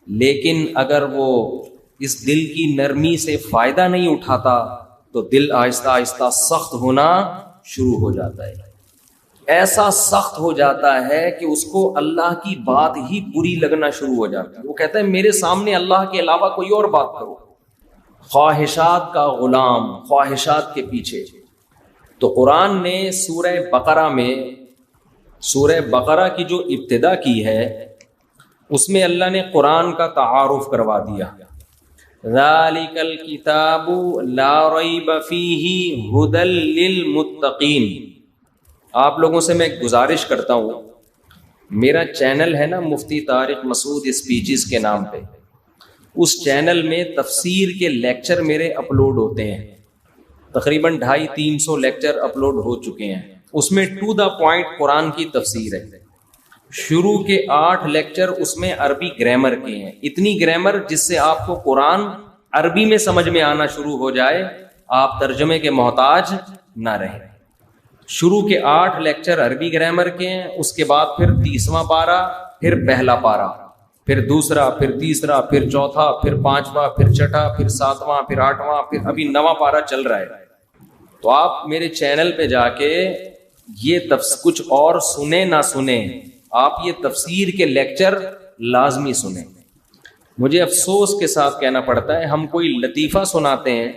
لیکن اگر وہ اس دل کی نرمی سے فائدہ نہیں اٹھاتا تو دل آہستہ آہستہ سخت ہونا شروع ہو جاتا ہے. ایسا سخت ہو جاتا ہے کہ اس کو اللہ کی بات ہی بری لگنا شروع ہو جاتی ہے. وہ کہتا ہے میرے سامنے اللہ کے علاوہ کوئی اور بات کرو. خواہشات کا غلام، خواہشات کے پیچھے. تو قرآن نے سورہ بقرہ کی جو ابتدا کی ہے اس میں اللہ نے قرآن کا تعارف کروا دیا. ذَلِكَ الْكِتَابُ لَا رَيْبَ فِيهِ هُدًى لِّلْمُتَّقِينَ. آپ لوگوں سے میں گزارش کرتا ہوں، میرا چینل ہے نا مفتی طارق مسعود اسپیچز کے نام پہ، اس چینل میں تفسیر کے لیکچر میرے اپلوڈ ہوتے ہیں. تقریباً 250-300 لیکچر اپلوڈ ہو چکے ہیں. اس میں ٹو دا پوائنٹ قرآن کی تفسیر ہے. شروع کے 8 لیکچر اس میں عربی گرامر کے ہیں. اتنی گرامر جس سے آپ کو قرآن عربی میں سمجھ میں آنا شروع ہو جائے، آپ ترجمے کے محتاج نہ رہیں. شروع کے 8 لیکچر عربی گرامر کے ہیں. اس کے بعد پھر 30واں پارہ، پھر پہلا پارہ، پھر دوسرا، پھر تیسرا، پھر چوتھا، پھر 5واں، پھر چھٹا، پھر 7واں، پھر 8واں، پھر ابھی 9واں پارہ چل رہا ہے. تو آپ میرے چینل پہ جا کے یہ کچھ اور سنیں نہ سنیں، آپ یہ تفسیر کے لیکچر لازمی سنیں. مجھے افسوس کے ساتھ کہنا پڑتا ہے، ہم کوئی لطیفہ سناتے ہیں،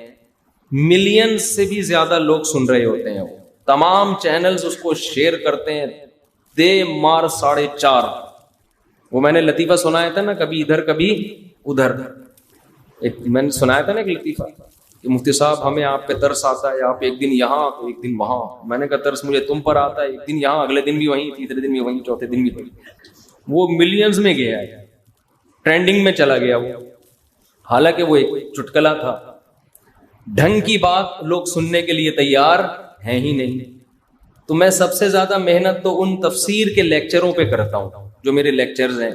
ملین سے بھی زیادہ لوگ سن رہے ہوتے ہیں. وہ تمام چینلز اس کو شیئر کرتے ہیں، دے مار 4.5. وہ میں نے لطیفہ سنایا تھا نا، کبھی ادھر کبھی ادھر. میں نے سنایا تھا نا ایک لطیفہ کہ مفتی صاحب ہمیں آپ پہ ترس آتا ہے، آپ ایک دن یہاں تو ایک دن وہاں. میں نے کہا ترس مجھے تم پر آتا ہے، ایک دن یہاں، اگلے دن بھی وہیں، تیسرے دن بھی وہیں، چوتھے دن بھی وہیں. وہ ملینز میں گیا ہے، ٹرینڈنگ میں چلا گیا وہ. حالانکہ وہ ایک چٹکلا تھا. ڈھنگ کی بات لوگ سننے کے لیے تیار ہیں ہی نہیں. تو میں سب سے زیادہ محنت تو ان تفسیر کے لیکچروں پہ کرتا ہوں جو میرے لیکچرز ہیں.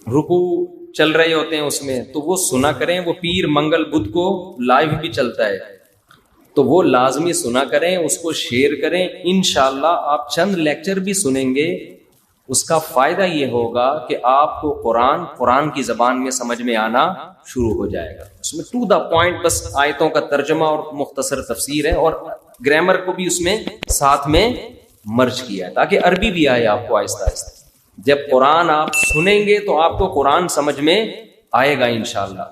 رکوع چل رہے ہوتے ہیں اس میں، تو وہ سنا کریں. وہ پیر منگل بدھ کو لائیو بھی چلتا ہے، تو وہ لازمی سنا کریں، اس کو شیئر کریں. انشاءاللہ آپ چند لیکچر بھی سنیں گے، اس کا فائدہ یہ ہوگا کہ آپ کو قرآن کی زبان میں سمجھ میں آنا شروع ہو جائے گا. اس میں ٹو دا پوائنٹ بس آیتوں کا ترجمہ اور مختصر تفسیر ہے، اور گرامر کو بھی اس میں ساتھ میں مرج کیا ہے تاکہ عربی بھی آئے آپ کو آہستہ آہستہ. جب قرآن آپ سنیں گے تو آپ کو قرآن سمجھ میں آئے گا انشاءاللہ.